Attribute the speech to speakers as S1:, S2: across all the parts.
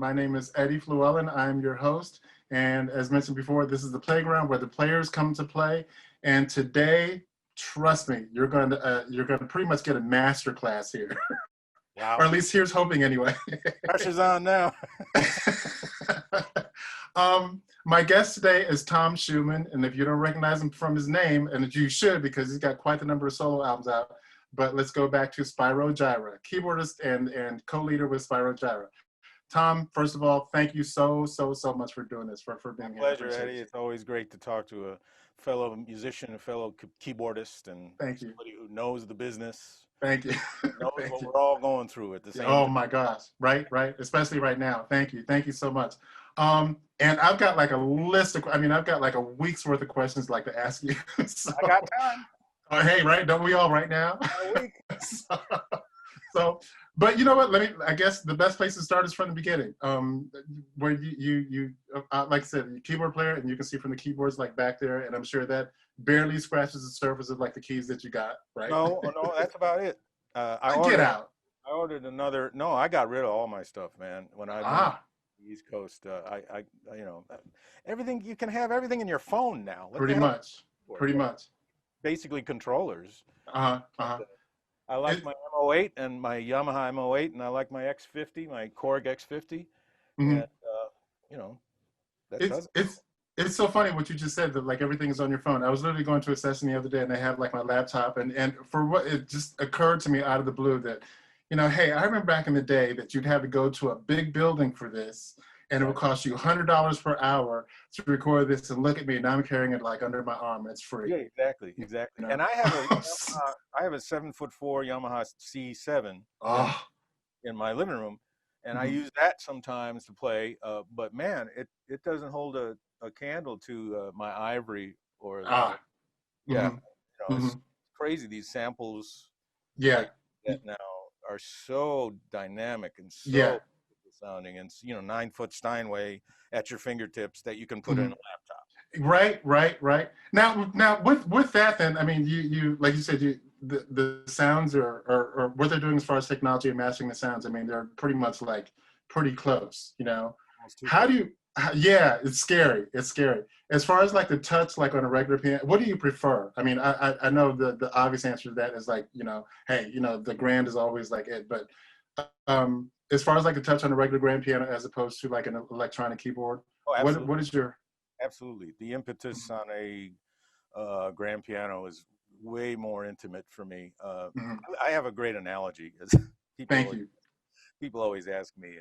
S1: My name is Eddie Fluellen. I'm your host. And as mentioned before, this is the playground where the players come to play. And today, trust me, you're going to pretty much get a master class here. Or
S2: Wow.
S1: at least here's hoping anyway.
S2: Pressure's on now.
S1: My guest today is Tom Schuman. And if you don't recognize him from his name, and you should because he's got quite the number of solo albums out, but let's go back to SPYRO GYRA, keyboardist and co-leader with SPYRO GYRA. Tom, first of all, thank you so much for doing this, for being here.
S2: My pleasure, Eddie. It's always great to talk to a fellow musician, a fellow keyboardist, and
S1: thank you.
S2: Somebody who knows the business.
S1: Thank you.
S2: Knows
S1: Thank
S2: what
S1: you.
S2: we're all going through at the same
S1: Oh
S2: time.
S1: my gosh, right, especially right now. Thank you so much. And I've got like a list of, I've got like a week's worth of questions like to ask you. So,
S2: I got time.
S1: Oh, hey, right? Don't we all right now?
S2: A week.
S1: so, but you know what? I guess the best place to start is from the beginning. Where you like I said, you're a keyboard player, and you can see from the keyboards like back there, and I'm sure that barely scratches the surface of like the keys that you got, right?
S2: No, that's about it.
S1: Get out.
S2: I ordered another. No, I got rid of all my stuff, man. When I moved to the East Coast, everything you can have everything in your phone now.
S1: Pretty much.
S2: Basically controllers.
S1: I
S2: like my M08 and my Yamaha M08, and I like my X50, my Korg X50, and that does it.
S1: It's so funny what you just said, that like everything is on your phone. I was literally going to a session the other day, and I have like my laptop, and for what it just occurred to me out of the blue that, hey, I remember back in the day that you'd have to go to a big building for this, and it would cost you $100 per hour to record this, and look at me, now I'm carrying it like under my arm, and it's free.
S2: Yeah, exactly. And I have a 7'4" Yamaha C7 in my living room, and I use that sometimes to play. But man, it doesn't hold a candle to my Ivory or it's crazy. These samples that now are so dynamic and so sounding, and 9-foot Steinway at your fingertips that you can put in a laptop.
S1: Right. Now with that, then you like you said, the sounds or what they're doing as far as technology and mastering the sounds. They're pretty much like pretty close. How do you? It's scary. As far as like the touch, like on a regular piano, what do you prefer? I know the obvious answer to that is like, hey, the grand is always like it, but as far as like the touch on a regular grand piano as opposed to like an electronic keyboard, what is your?
S2: Absolutely. The impetus on a grand piano is way more intimate for me. I have a great analogy. People always ask me,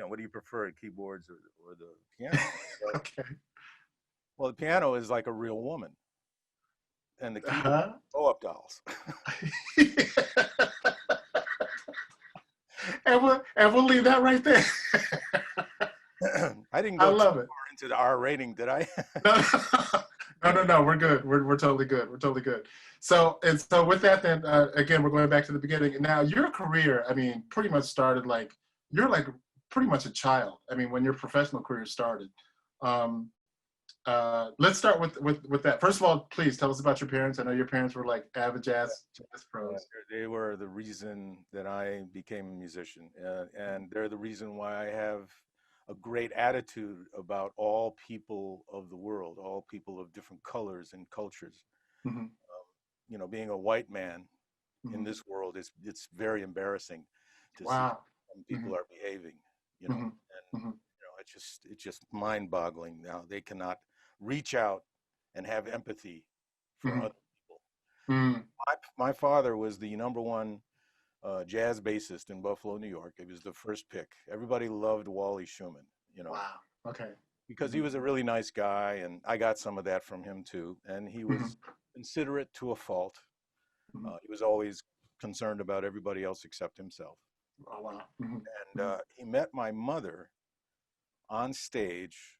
S2: what do you prefer, keyboards or the piano?
S1: Okay.
S2: Well, the piano is like a real woman, and the keyboard are blow-up dolls.
S1: and we'll leave that right there.
S2: I didn't go too far into the R rating, did I?
S1: No. We're good. We're totally good. So with that, then again, we're going back to the beginning. Now, your career, pretty much started like you're like pretty much a child. When your professional career started. Let's start with that. First of all, please tell us about your parents. I know your parents were like avid jazz pros.
S2: They were the reason that I became a musician, and they're the reason why I have a great attitude about all people of the world, all people of different colors and cultures. Being a white man in this world it's very embarrassing to see how people are behaving. It's just mind-boggling. Now they cannot reach out and have empathy for other people. My father was the #1 jazz bassist in Buffalo, New York. He was the first pick. Everybody loved Wally Schuman,
S1: Wow. Okay.
S2: Because he was a really nice guy, and I got some of that from him too. And he was considerate to a fault. He was always concerned about everybody else except himself.
S1: Oh, wow.
S2: And he met my mother on stage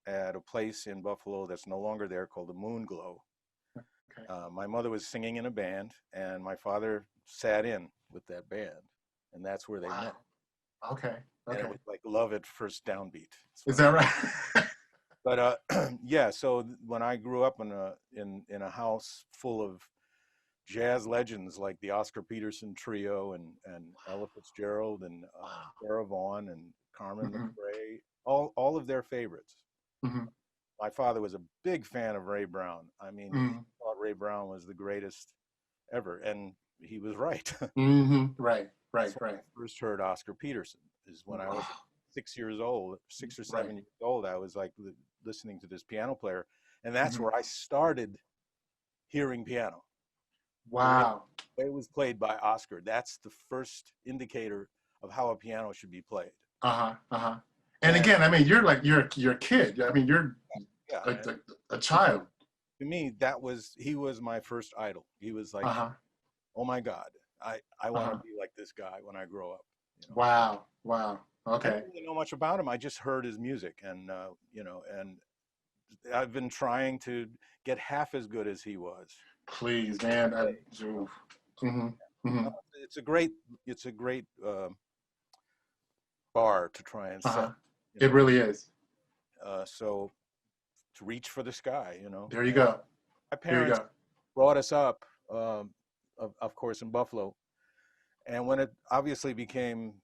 S2: at a place in Buffalo that's no longer there called the Moon Glow. Okay. My mother was singing in a band, and my father sat in with that band, and that's where they met.
S1: Okay.
S2: And it was like love at first downbeat.
S1: Is that right?
S2: But so when I grew up in a house full of jazz legends like the Oscar Peterson Trio and Ella Fitzgerald and Sarah Vaughan and Carmen
S1: Mm-hmm.
S2: McRae, all of their favorites.
S1: Mm-hmm.
S2: My father was a big fan of Ray Brown. I mean, he
S1: Mm-hmm.
S2: thought Ray Brown was the greatest ever, and he was right.
S1: Mm-hmm. Right, right,
S2: That's when I
S1: right.
S2: first heard Oscar Peterson. Is when I was 6 years old, 6 or 7
S1: Right.
S2: years old. I was like listening to this piano player, and that's
S1: Mm-hmm.
S2: where I started hearing piano. The
S1: Wow.
S2: way it was played by Oscar. That's the first indicator of how a piano should be played.
S1: Uh-huh. Uh-huh. And
S2: And
S1: again, I mean, you're a kid. I mean, you're
S2: yeah,
S1: a,
S2: and
S1: a child.
S2: to me, he was my first idol. He was like,
S1: Uh-huh.
S2: oh my God, I want to
S1: Uh-huh.
S2: be like this guy when I grow up. You know,
S1: Wow. Wow.
S2: I
S1: Okay.
S2: didn't really know much about him. I just heard his music, and and I've been trying to get half as good as he was.
S1: Please, man. Mm-hmm. Mm-hmm.
S2: Uh, It's a great, it's a great bar to try and set.
S1: Uh-huh.
S2: You
S1: It
S2: know,
S1: really is.
S2: so to reach for the sky.
S1: There you
S2: And
S1: go.
S2: my
S1: There you
S2: parents
S1: go.
S2: brought us up, of course, in Buffalo. And when it obviously became,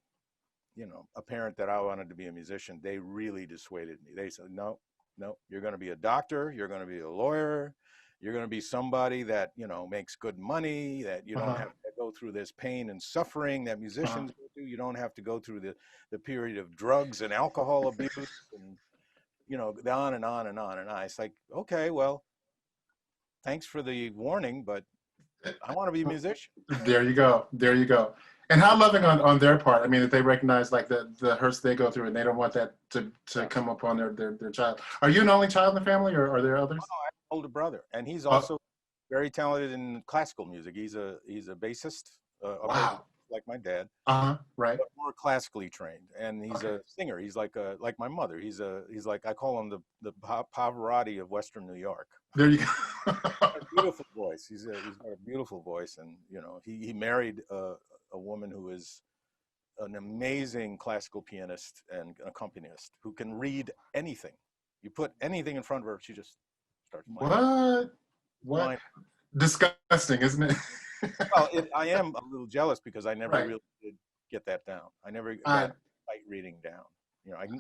S2: apparent that I wanted to be a musician, they really dissuaded me. They said, no, no, you're going to be a doctor, you're going to be a lawyer, you're going to be somebody that, makes good money, that you don't
S1: Uh-huh.
S2: have to go through this pain and suffering that
S1: Uh-huh.
S2: musicians go through. You don't have to go through the period of drugs and alcohol abuse and, on and on and on and on. It's like, okay, well, thanks for the warning, but I want to be a musician.
S1: There you go. There you go. And how loving on their part. I mean, that they recognize like the hurts they go through and they don't want that to
S2: Yeah.
S1: come upon their child. Are you an only child in the family or are there others?
S2: I have an older brother, and he's
S1: Oh,
S2: also very talented in classical music. He's a bassist, a bassist
S1: wow.
S2: like my dad,
S1: Uh-huh. Right.
S2: but more classically trained. And he's
S1: Okay.
S2: a singer. He's like my mother. He's like, I call him the Pavarotti of Western New York.
S1: There you go.
S2: A beautiful voice. He's got a beautiful voice, and he married a woman who is an amazing classical pianist and accompanist who can read anything. You put anything in front of her, she just starts playing.
S1: What? What?
S2: Blind.
S1: Disgusting, isn't it?
S2: Well, I am a little jealous because I never
S1: Right.
S2: really did get that down. I never
S1: I
S2: got sight reading down.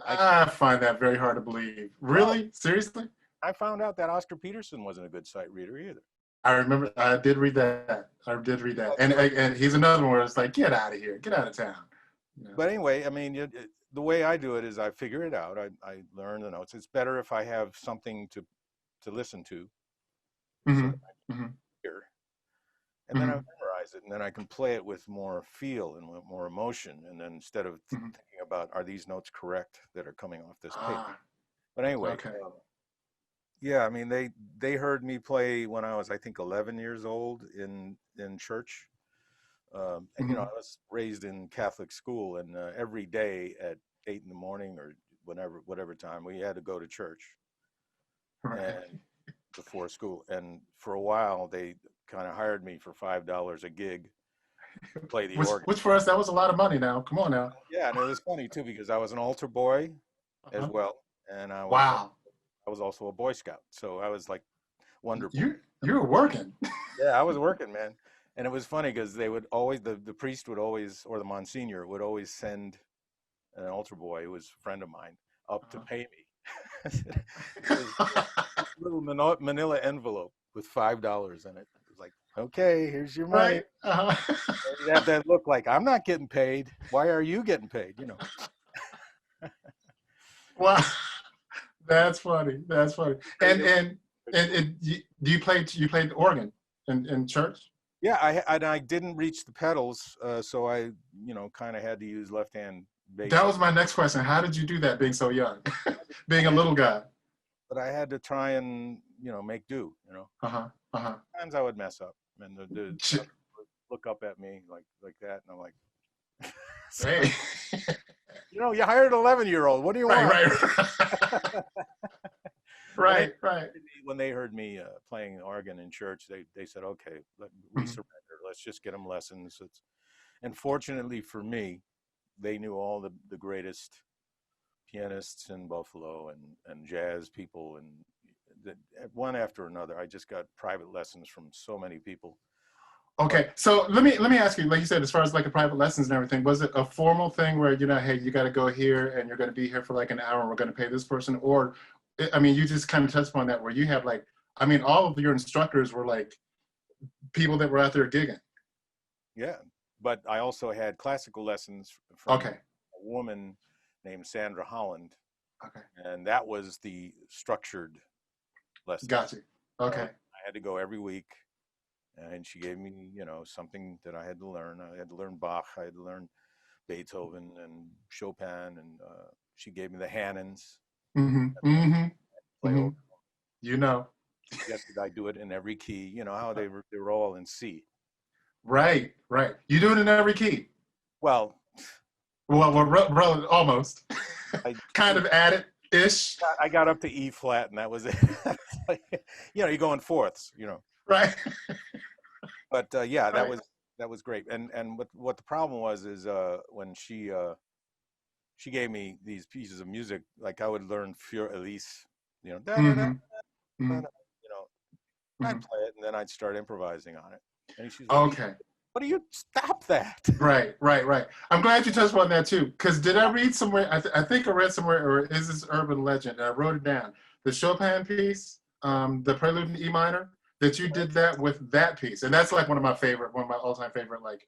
S1: I find that very hard to believe.
S2: Well,
S1: Really? Seriously?
S2: I found out that Oscar Peterson wasn't a good sight reader either.
S1: I remember I did read that. I did read that.
S2: But,
S1: And he's another one where it's like, get out of here, get out of town. You know?
S2: but anyway, I mean, the way I do it is I figure it out. I learn the notes. It's better if I have something to listen to, so
S1: Mm-hmm.
S2: that I
S1: Mm-hmm.
S2: hear, and then I
S1: Mm-hmm.
S2: memorize it, and then I can play it with more feel and with more emotion, and then instead of
S1: Mm-hmm.
S2: thinking about are these notes correct that are coming off this page.
S1: Ah,
S2: But anyway,
S1: okay.
S2: yeah, I mean they heard me play when I was I think 11 years old in church, and
S1: Mm-hmm.
S2: I was raised in Catholic school, and every day at 8 in the morning or whatever time we had to go to church
S1: Right.
S2: and before school, and for a while they kind of hired me for $5 a gig to play the organ.
S1: Which for us that was a lot of money now. Come on now.
S2: Yeah, and it was funny too because I was an altar boy as
S1: Uh-huh.
S2: well, and
S1: Wow.
S2: I was also a Boy Scout, so I was like wonderful.
S1: You're working.
S2: Yeah, I was working, man. And it was funny because they would always, the priest would always, or the Monsignor would always send an altar boy who was a friend of mine up to pay me. It was a little manila envelope with $5 in it. It was like, okay, here's your money.
S1: Right. Uh-huh.
S2: You have that look like, I'm not getting paid. Why are you getting paid?
S1: Wow. That's funny. That's funny. And do you play the organ in church?
S2: Yeah, I didn't reach the pedals, so I, kind of had to use left hand bass.
S1: That was my next question. How did you do that being so young? Being a little guy.
S2: But I had to try and, make do,
S1: Uh-huh. Uh-huh.
S2: Sometimes I would mess up, and the would look up at me like that, and I'm like,
S1: Hey.
S2: you hired an 11-year-old. What do you want?
S1: Right. Right. Right.
S2: When they heard me playing the organ in church, they said, okay, we surrender. Let's just get them lessons. And fortunately for me, they knew all the greatest pianists in Buffalo and jazz people, and one after another. I just got private lessons from so many people.
S1: Okay, so let me ask you, like you said, as far as like the private lessons and everything, was it a formal thing where, you know, hey, you got to go here and you're going to be here for like an hour and we're going to pay this person? Or, I mean, you just kind of touched upon that where you have like, I mean, all of your instructors were like people that were out there gigging.
S2: Yeah, but I also had classical lessons from
S1: Okay,
S2: a woman named Sandra Holland,
S1: okay,
S2: and that was the structured lessons.
S1: got you.
S2: So
S1: Okay,
S2: I had to go every week, and she gave me, you know, something that I had to learn. I had to learn Bach, I had to learn Beethoven and Chopin, and she gave me the Hannons,
S1: mm-hmm, mm-hmm,
S2: play
S1: mm-hmm.
S2: over,
S1: You know,
S2: suggested I do it in every key. You know how they were all in C.
S1: right, right. You do it in every key.
S2: Well,
S1: Well, almost.
S2: I
S1: Kind of at it ish,
S2: I got up to E flat, and that was it. Like, you know, you're going fourths, you know.
S1: right?
S2: But yeah,
S1: Right.
S2: that was great. And what the problem was is when she gave me these pieces of music, like I would learn Für Elise, you know, da da da
S1: Mm-hmm.
S2: da,
S1: Mm-hmm.
S2: da, you know,
S1: Mm-hmm.
S2: I'd play it, and then I'd start improvising on it. And she's,
S1: Okay.
S2: what do you stop that?
S1: Right, right, right. I'm glad you touched on that too. Because did I read somewhere? I think I read somewhere, or is this urban legend? And I wrote it down. The Chopin piece, the Prelude in E minor, that you did that with that piece, and that's like one of my all-time favorite. Like,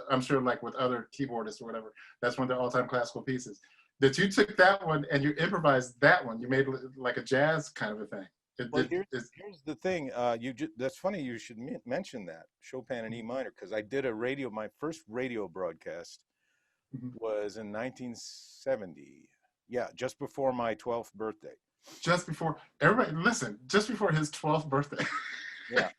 S1: I'm sure, like with other keyboardists or whatever, that's one of their all-time classical pieces. That you took that one and you improvised that one. You made it like a jazz kind of a thing. It
S2: Well,
S1: did. It's,
S2: here's the thing. That's funny. You should mention that Chopin in E minor, because I did my first radio broadcast
S1: mhm.
S2: was in 1970. Yeah, just before my 12th birthday.
S1: Just before everybody listen, just before his 12th birthday.
S2: Yeah,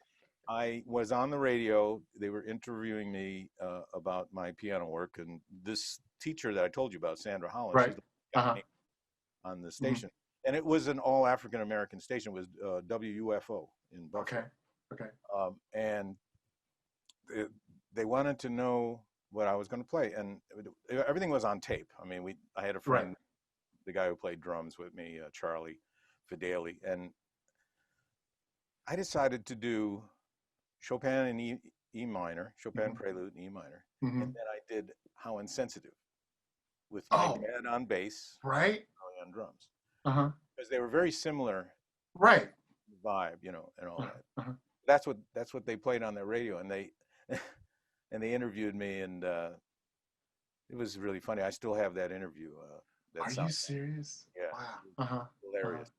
S2: I was on the radio. They were interviewing me about my piano work, and this teacher that I told you about, Sandra Holland,
S1: Right.
S2: she's the one who got
S1: Uh-huh.
S2: me on the
S1: Hmm.
S2: station, and it was an all African American station. It was WUFO in
S1: Okay.
S2: Buffalo,
S1: Okay.
S2: and it, they wanted to know what I was going to play, and everything was on tape. I mean, I had a
S1: Right.
S2: friend, the guy who played drums with me, Charlie Fideli, and I decided to do Chopin in E minor, Chopin
S1: Hmm.
S2: Prelude in E minor,
S1: Hmm.
S2: and then I did How Insensitive with my
S1: Oh,
S2: dad on bass,
S1: right.
S2: Charlie on drums,
S1: Uh-huh.
S2: because they were very similar
S1: Right.
S2: vibe, you know, and all
S1: Uh-huh.
S2: that.
S1: Uh-huh.
S2: That's what they played on their radio, and they and they interviewed me, and it was really funny. I still have that interview. That
S1: Are you
S2: sound,
S1: serious?
S2: yeah,
S1: Wow.
S2: it was
S1: Uh-huh.
S2: hilarious.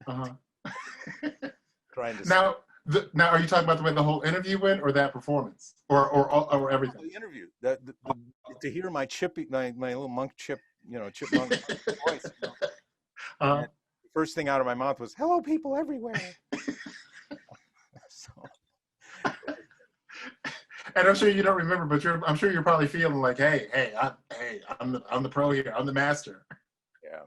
S1: Uh-huh. Uh-huh.
S2: Trying to
S1: Now, now, are you talking about the way the whole interview went, or that performance, or everything?
S2: the interview, to hear my my little monk chipmunk voice, you know,
S1: Uh-huh.
S2: and the first thing out of my mouth was "Hello, people everywhere." So
S1: And I'm sure you don't remember, but I'm sure you're probably feeling like, I'm the pro here. I'm the master.
S2: yeah.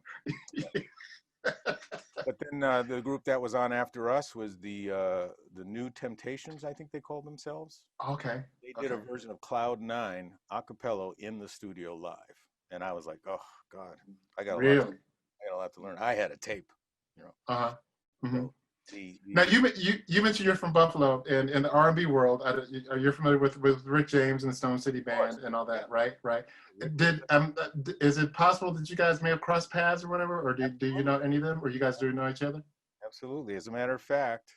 S2: But then the group that was on after us was the New Temptations, I think they called themselves.
S1: Okay.
S2: They did a
S1: Okay.
S2: version of Cloud Nine a cappella in the studio live, and I was like, oh God,
S1: Really?
S2: I got a lot to learn. I had a tape, you know.
S1: Uh-huh. Hmm.
S2: So
S1: Now
S2: the
S1: you mentioned you're from Buffalo, and in the R&B world, are you familiar with Rick James and the Stone City
S2: of course,
S1: Band and all
S2: yeah,
S1: that? Right, right.
S2: Rick was
S1: Did is it possible that you guys may have crossed paths or whatever, or do you know any of them, or you guys do know each other?
S2: absolutely. As a matter of fact,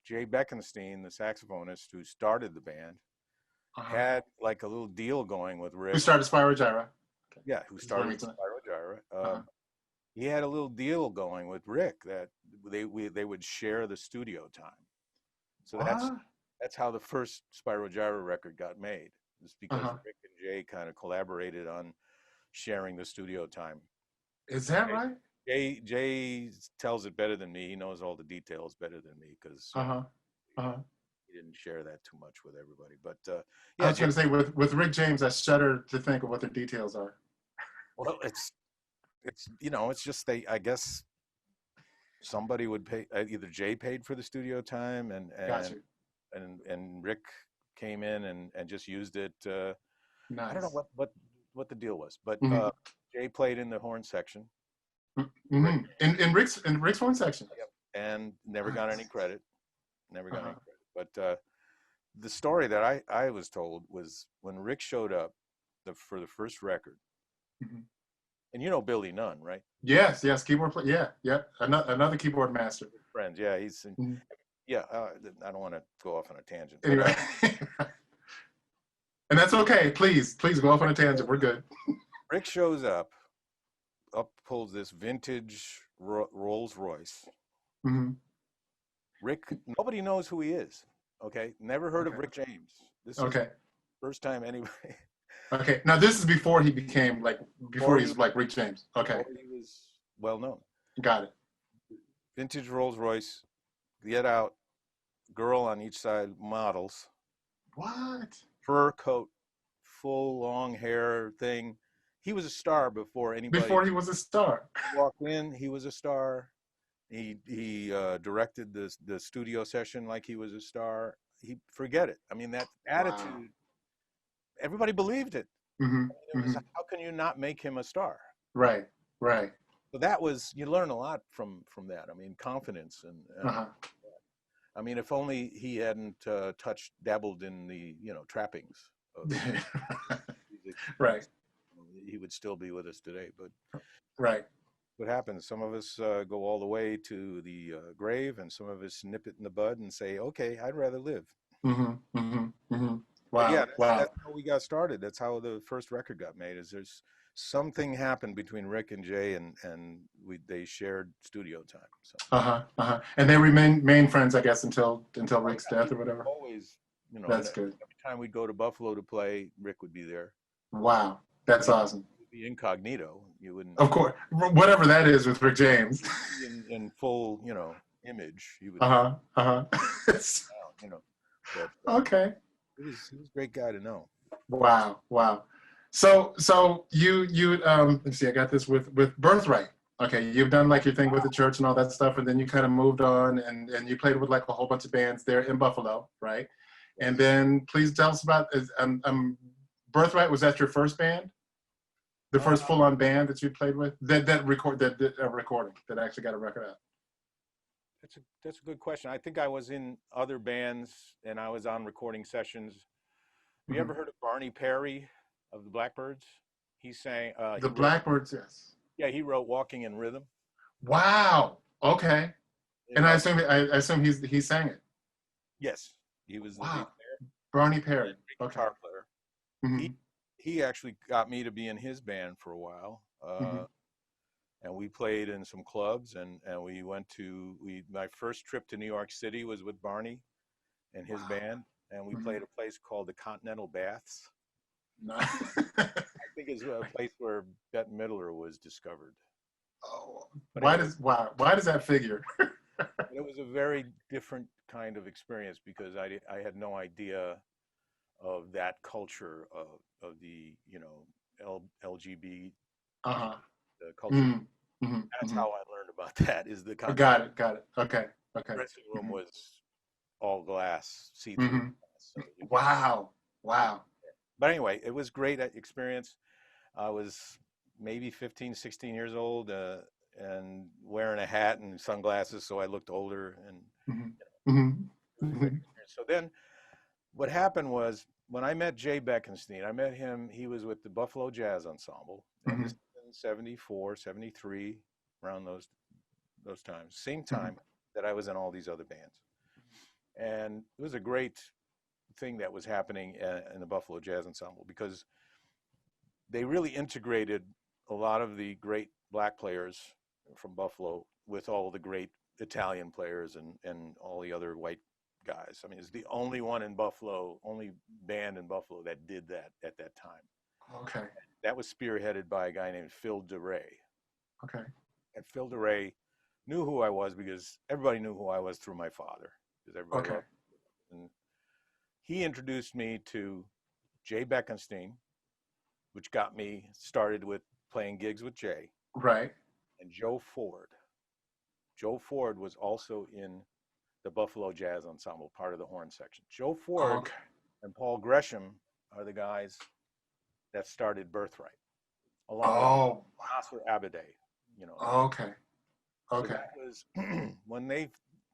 S2: Jay Beckenstein, the saxophonist who started the band,
S1: Uh-huh.
S2: had like a little deal going with
S1: Who
S2: Rick.
S1: started SPYRO GYRA? Okay.
S2: Yeah, who
S1: Just wanted
S2: started
S1: to know.
S2: Spyro Gyra.
S1: Uh-huh.
S2: He had a little deal going with Rick that they would share the studio time. So
S1: What?
S2: that's how the first Spyro Gyra record got made. It's because
S1: Uh-huh.
S2: Rick and Jay kind of collaborated on sharing the studio time.
S1: Is that
S2: Jay,
S1: right?
S2: Jay tells it better than me. He knows all the details better than me because
S1: Uh-huh. Uh-huh.
S2: he didn't share that too much with everybody. But
S1: I
S2: yeah,
S1: was
S2: Jay.
S1: going to say with Rick James, I shudder to think of what the details are.
S2: Well, it's it's just I guess somebody would pay, either Jay paid for the studio time, and
S1: Got you.
S2: Rick came in and just used it. I don't know
S1: Nice.
S2: what the deal was, but
S1: Mm-hmm.
S2: Jay played in the horn section. Rick,
S1: Mm-hmm. In Rick's horn section.
S2: yep, and never got any
S1: Nice.
S2: credit. Never got any
S1: Uh-huh.
S2: credit. But the story that I was told was when Rick showed up for the first record,
S1: Mhm.
S2: and you know Billy Nunn, right?
S1: Yes, yes, keyboard player. Yeah, yeah. Another keyboard master.
S2: Friends, yeah, he's
S1: Mhm.
S2: yeah. I don't want to go off on a tangent, but
S1: Anyway, and that's okay. Please, please go off on a tangent. We're good.
S2: Rick shows up pulls this vintage Rolls Royce.
S1: Hmm.
S2: Rick, nobody knows who he is. Okay, never heard of
S1: Okay.
S2: Rick James. This is
S1: Okay.
S2: first time anybody.
S1: Okay. Now this is before he became like before
S2: before
S1: he's like Rick James. Okay.
S2: before he was well known.
S1: Got it.
S2: Vintage Rolls Royce, get out, girl on each side, models,
S1: What?
S2: fur coat, full long hair thing. He was a star before anybody
S1: Before he was a star.
S2: walked in. He was a star. He directed the studio session like he was a star. He forget it. I mean that
S1: Wow.
S2: attitude. Everybody believed it.
S1: Hmm.
S2: It was
S1: Hmm.
S2: how can you not make him a star?
S1: Right. Right.
S2: So that was you learn a lot from that. I mean confidence and
S1: Uh-huh.
S2: I mean if only he hadn't dabbled in the trappings of music,
S1: Right.
S2: he would still be with us today. But
S1: Right.
S2: what happens? Some of us go all the way to the grave, and some of us nip it in the bud and say, "Okay, I'd rather live."
S1: Hmm. Hmm. Hmm.
S2: But yeah,
S1: Wow.
S2: that's
S1: Wow.
S2: how we got started. That's how the first record got made. Is there's something happened between Rick and Jay, and they shared studio time. So
S1: Uh-huh. Uh-huh. And they remain friends, I guess, until
S2: oh
S1: Rick's
S2: yeah,
S1: death or
S2: we
S1: whatever.
S2: always and
S1: That's good.
S2: every time we'd go to Buffalo to play, Rick would be there.
S1: Wow.
S2: But
S1: That's
S2: he
S1: awesome.
S2: would be incognito. You wouldn't
S1: Of course. Whatever that is with Rick James.
S2: be in full image. He would
S1: Uh-huh. Uh-huh.
S2: down, but
S1: Okay.
S2: he was a great guy to know.
S1: Wow. Wow. So you let's see, I got this with Birthright. Okay, you've done like your thing with the church and all that stuff, and then you kind of moved on and you played with like a whole bunch of bands there in Buffalo, right? And
S2: Yes.
S1: then please tell us about Birthright, was that your first band? The
S2: Uh,
S1: first full-on band that you played with? That recording that actually got a record out.
S2: that's a good question. I think I was in other bands and I was on recording sessions. Have you
S1: Hmm.
S2: ever heard of Barney Perry of the Blackbirds? He sang.
S1: The
S2: He wrote.
S1: Blackbirds, yes.
S2: Yeah, he wrote "Walking in Rhythm."
S1: Wow. Okay.
S2: In
S1: And I
S2: Buffalo.
S1: assume he sang it.
S2: Yes, he was the lead
S1: Wow. Barney
S2: player
S1: Perry.
S2: and great
S1: Okay.
S2: guitar player. He
S1: Hmm.
S2: he actually got me to be in his band for a while.
S1: Hmm.
S2: And we played in some clubs and we went to my first trip to New York City was with Barney and his
S1: Wow.
S2: band, and we
S1: Hmm.
S2: played a place called the Continental Baths.
S1: No.
S2: I think it's a place where Bette Midler was discovered.
S1: Oh,
S2: But anyway,
S1: why does that figure?
S2: it was a very different kind of experience because I had no idea of that culture of the LGBT
S1: Uh-huh.
S2: culture.
S1: Mm. Hmm.
S2: That's
S1: Hmm.
S2: how I learned about that. Is the
S1: Got
S2: Continental
S1: it. Got it. Okay. Okay.
S2: dressing room
S1: Hmm.
S2: was all glass, see through
S1: Hmm.
S2: glass, so you could.
S1: Wow. Wow.
S2: But anyway, it was great experience. I was maybe 15, 16 years old and wearing a hat and sunglasses, so I looked older, and
S1: Hmm. Hmm.
S2: it was a great
S1: Hmm.
S2: experience. So then what happened was when I met Jay Beckenstein, I met him, he was with the Buffalo Jazz Ensemble, and this
S1: Hmm.
S2: was in 74, 73, around those times, same
S1: Hmm.
S2: time that I was in all these other bands. And it was a great thing that was happening in the Buffalo Jazz Ensemble because they really integrated a lot of the great black players from Buffalo with all the great Italian players and all the other white guys. I mean, it's the only one in Buffalo, only band in Buffalo that did that at that time.
S1: Okay.
S2: That was spearheaded by a guy named Phil DeRay.
S1: Okay.
S2: And Phil DeRay knew who I was because everybody knew who I was through my father, because everybody
S1: Okay.
S2: loved him. And he introduced me to Jay Beckenstein, which got me started with playing gigs with Jay,
S1: Right.
S2: and Joe Ford. Joe Ford was also in the Buffalo Jazz Ensemble, part of the horn section. Joe Ford
S1: Okay.
S2: and Paul Gresham are the guys that started Birthright, along with
S1: Oh.
S2: Nasser Abadie.
S1: Okay.
S2: So
S1: Okay.
S2: that was when they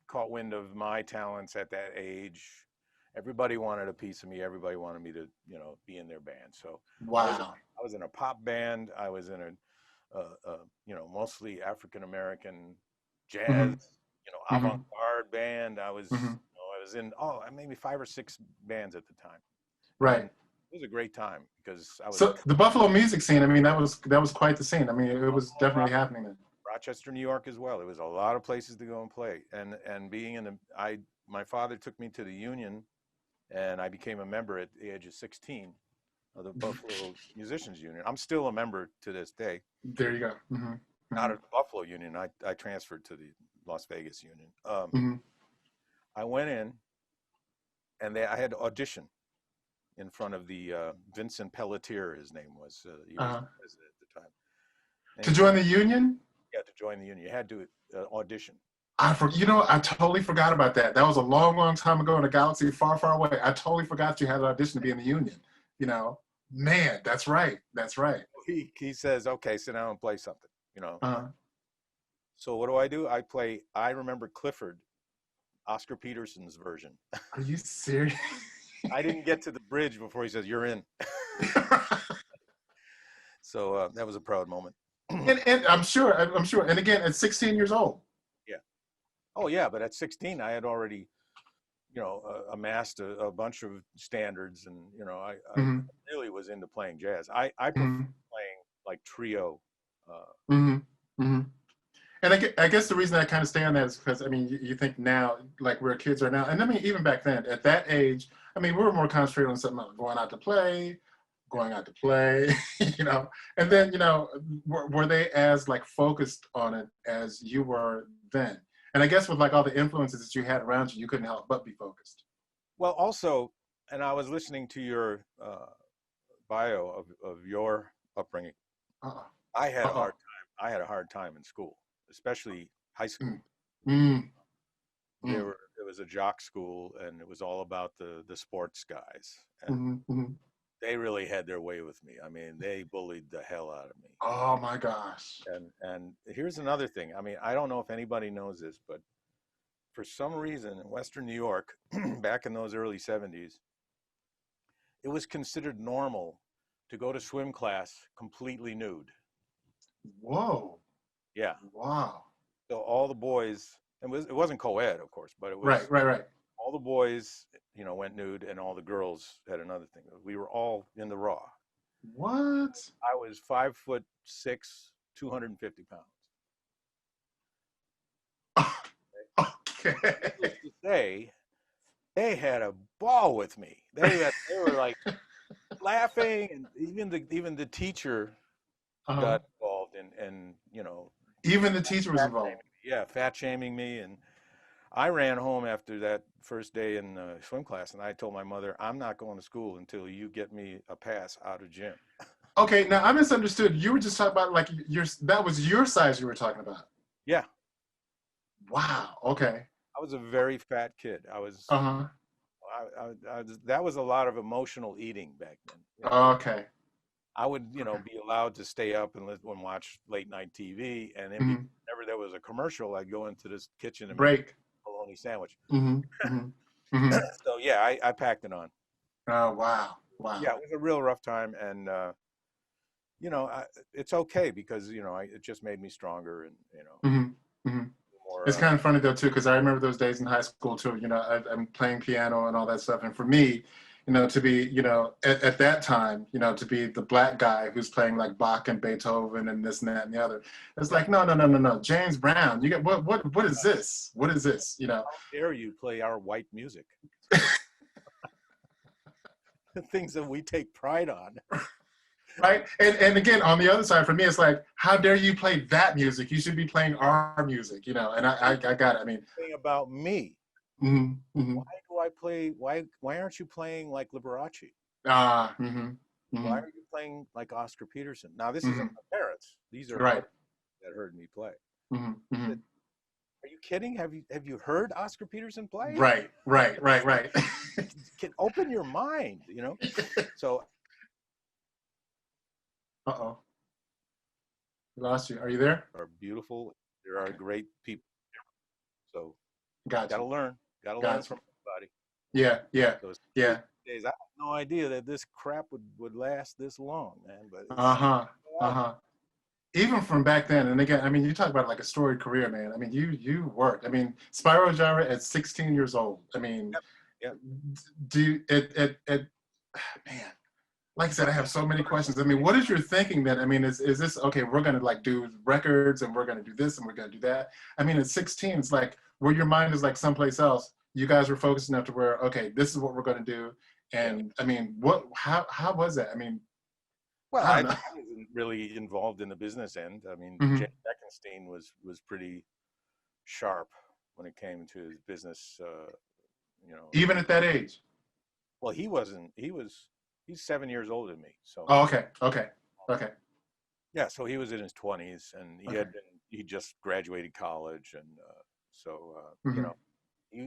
S2: caught wind of my talents at that age. Everybody wanted a piece of me. Everybody wanted me to, you know, be in their band. So
S1: Wow.
S2: I was in a pop band. I was in you know, mostly African American jazz,
S1: Hmm.
S2: you know,
S1: Hmm.
S2: avant-garde band.
S1: Hmm.
S2: You know, I was in maybe 5 or 6 bands at the time, and
S1: Right.
S2: it was a great time because I was
S1: So the Buffalo music scene, I mean, that was quite the scene. I mean, it was definitely happening then.
S2: Rochester, New York as well. It was a lot of places to go and play, and being in the my father took me to the Union, and I became a member at the age of 16 of the Buffalo Musicians Union. I'm still a member to this day.
S1: There you go. Hmm.
S2: Not
S1: Hmm.
S2: at the Buffalo Union. I transferred to the Las Vegas Union.
S1: Hmm.
S2: I went in, and I had to audition in front of the Vincent Pelletier. His name was. He was
S1: Uh,
S2: the president at the time. And
S1: to
S2: he said,
S1: join the union,
S2: "Yeah, to join the union, you had to audition."
S1: I totally forgot about that. That was a long, long time ago in a galaxy far, far away. I totally forgot you had an audition to be in the union. You know, man, that's right. That's right.
S2: He says, "Okay, sit down and play something." You know.
S1: Uh,
S2: So what do? I play. I remember Clifford, Oscar Peterson's version.
S1: are you serious?
S2: I didn't get to the bridge before he says, "You're in." So that was a proud moment.
S1: And I'm sure. And again, at 16 years old.
S2: Yeah. Oh yeah, but at 16, I had already, you know, amassed a bunch of standards, and you know, I
S1: Hmm.
S2: really was into playing jazz. I prefer
S1: Hmm.
S2: playing like trio. Uh,
S1: Hmm. Hmm. And I guess the reason I kind of stay on that is because, I mean, you think now, like where kids are now, and I mean, even back then, at that age, I mean, we were more concentrated on something like going out to play, and then, were they as like focused on it as you were then? And I guess with like all the influences that you had around you, you couldn't help but be focused.
S2: well, also, and I was listening to your bio of your upbringing.
S1: Uh-uh.
S2: I had a
S1: Uh-uh.
S2: hard time. I had a hard time in school, especially high school.
S1: Mm. Mm. Mm.
S2: There was a jock school, and it was all about the sports guys, and
S1: Mm. Mm.
S2: they really had their way with me. I mean, they bullied the hell out of me.
S1: Oh my gosh.
S2: And here's another thing. I mean, I don't know if anybody knows this, but for some reason in Western New York, back in those early 70s, it was considered normal to go to swim class completely nude.
S1: Whoa.
S2: Yeah.
S1: Wow.
S2: So all the boys, it wasn't co-ed, of course, but it
S1: Right,
S2: was
S1: right, right.
S2: all the boys, you know, went nude, and all the girls had another thing. We were all in the raw.
S1: What?
S2: I was 5'6", 250 pounds.
S1: Okay.
S2: Needless to say, they had a ball with me. They were like laughing, and even the teacher
S1: Uh-huh.
S2: got involved in you know,
S1: Even the teacher was
S2: fat shaming
S1: involved.
S2: me. Yeah, fat shaming me. And I ran home after that first day in swim class, and I told my mother, I'm not going to school until you get me a pass out of gym.
S1: Okay, now I misunderstood. You were just talking about like that was your size you were talking about.
S2: Yeah,
S1: Wow. Okay.
S2: I was a very fat kid.
S1: Uh-huh.
S2: That was a lot of emotional eating back then. You know,
S1: Okay.
S2: I would, you know,
S1: Okay.
S2: be allowed to stay up and watch late night TV, and then
S1: Hmm.
S2: whenever there was a commercial, I'd go into this kitchen and make
S1: Break.
S2: a bologna sandwich.
S1: Hmm. Hmm. Hmm.
S2: So yeah, I packed it on.
S1: Oh, wow.
S2: Yeah,
S1: Wow.
S2: it was a real rough time, and you know, it's okay because you know, it just made me stronger, and you know,
S1: Hmm. Hmm.
S2: more.
S1: It's kind of funny though too, because I remember those days in high school too. I'm playing piano and all that stuff, and for me, to be, at that time, to be the black guy who's playing like Bach and Beethoven and this and that and the other, it's like no, no, no, no, no, James Brown. You get what is this? What is this?
S2: How dare you play our white music? The things that we take pride on.
S1: Right? And again, on the other side, for me, it's like, how dare you play that music? You should be playing our music, And I got it. I mean,
S2: Thing about me.
S1: mm-hmm, mm-hmm,
S2: Why do I play? Why aren't you playing like Liberace?
S1: mm-hmm,
S2: Why
S1: mm-hmm,
S2: are you playing like Oscar Peterson? Now this isn't
S1: mm-hmm,
S2: my parents. These are
S1: right.
S2: others that heard me play.
S1: Mm-hmm,
S2: I
S1: mm-hmm,
S2: said, are you kidding? Have you heard Oscar Peterson play?
S1: right, right, right, right.
S2: Can open your mind, you know. So
S1: Uh-oh, we lost you. Are you there?
S2: are beautiful. There are
S1: Okay,
S2: great people. So
S1: got
S2: gotta
S1: you,
S2: learn. Gotta learn
S1: got you.
S2: from everybody.
S1: Yeah, yeah,
S2: So
S1: yeah.
S2: days, I had no idea that this crap would last this long, man. But it's
S1: Uh-huh.
S2: out
S1: Uh-huh. Even from back then, and again, I mean, you talk about like a storied career, man. I mean, you worked. I mean, Spyro Gyra at 16 years old. I mean,
S2: there. Yep.
S1: do it man, like I said,
S2: But
S1: I have so many questions. I mean, what is your thinking that, I mean, is this, okay, we're gonna like do records and we're gonna do this and we're gonna do that. I mean, at 16, it's like where your mind is like someplace else. You guys were focused enough to where, okay, this is what we're gonna do.
S2: yeah.
S1: And I mean, how was that? I mean,
S2: Well,
S1: I
S2: I
S1: don't know.
S2: wasn't really involved in the business end. I mean, Jay
S1: Hmm.
S2: Beckenstein was pretty sharp when it came to his business. You know,
S1: Even at that age.
S2: well, he wasn't. He's 7 years older than me. So
S1: Oh, okay, okay, okay,
S2: yeah, so he was in his 20s, and
S1: okay.
S2: he just graduated college, and so you
S1: Hmm.
S2: know,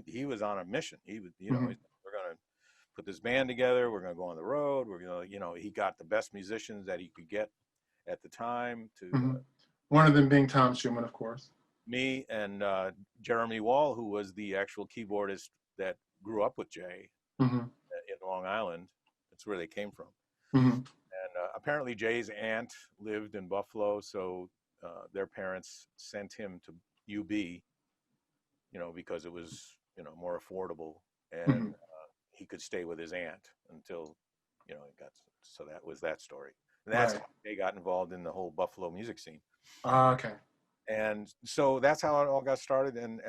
S2: he was on a mission. He was, you know,
S1: Hmm.
S2: we're gonna put this band together. We're gonna go on the road. We're gonna, you know, he got the best musicians that he could get at the time to,
S1: Hmm.
S2: you
S1: One of
S2: know,
S1: them being Tom Schuman, of course.
S2: me and Jeremy Wall, who was the actual keyboardist that grew up with Jay
S1: Hmm.
S2: in Long Island. That's where they came from.
S1: Hmm.
S2: And apparently Jay's aunt lived in Buffalo, so their parents sent him to UB, you know, because it was, you know, more affordable, and
S1: Hmm.
S2: he could stay with his aunt until, you know, it got. So that was that story. And that's how
S1: Right.
S2: they got involved in the whole Buffalo music scene.
S1: Okay.
S2: And so that's how it all got started. And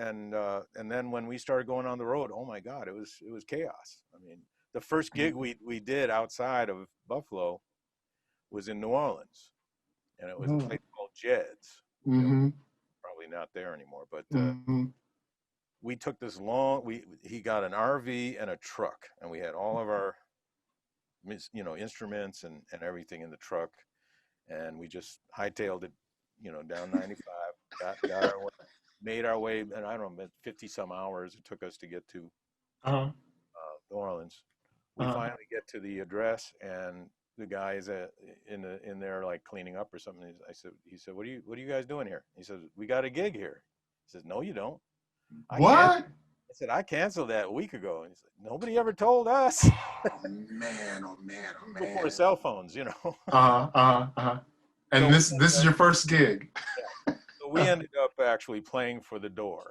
S2: then when we started going on the road, oh my God, it was chaos. I mean, the first gig we did outside of Buffalo was in New Orleans, and it was a place called Jed's. You know,
S1: Mm-hmm.
S2: probably not there anymore. But
S1: Hmm.
S2: we took this long. We he got an RV and a truck, and we had all of our, you know, instruments and everything in the truck, and we just hightailed it, you know, down 95. Got our way, made our way, and I don't know, 50 some hours it took us to get to
S1: Uh-huh.
S2: New Orleans. We
S1: Uh-huh.
S2: finally get to the address, and the guy is in there like cleaning up or something. He said, what are you guys doing here? He says, we got a gig here. He says, no, you don't. I can't.
S1: What?
S2: I said, I canceled that a week ago. And he said, nobody ever told us.
S1: Oh man, oh man, oh
S2: Before
S1: man.
S2: cell phones, you know.
S1: Uh-huh, uh-huh, uh-huh.
S2: So
S1: And
S2: we
S1: this
S2: ended
S1: is
S2: up,
S1: your first gig.
S2: yeah. So we ended up actually playing for the door.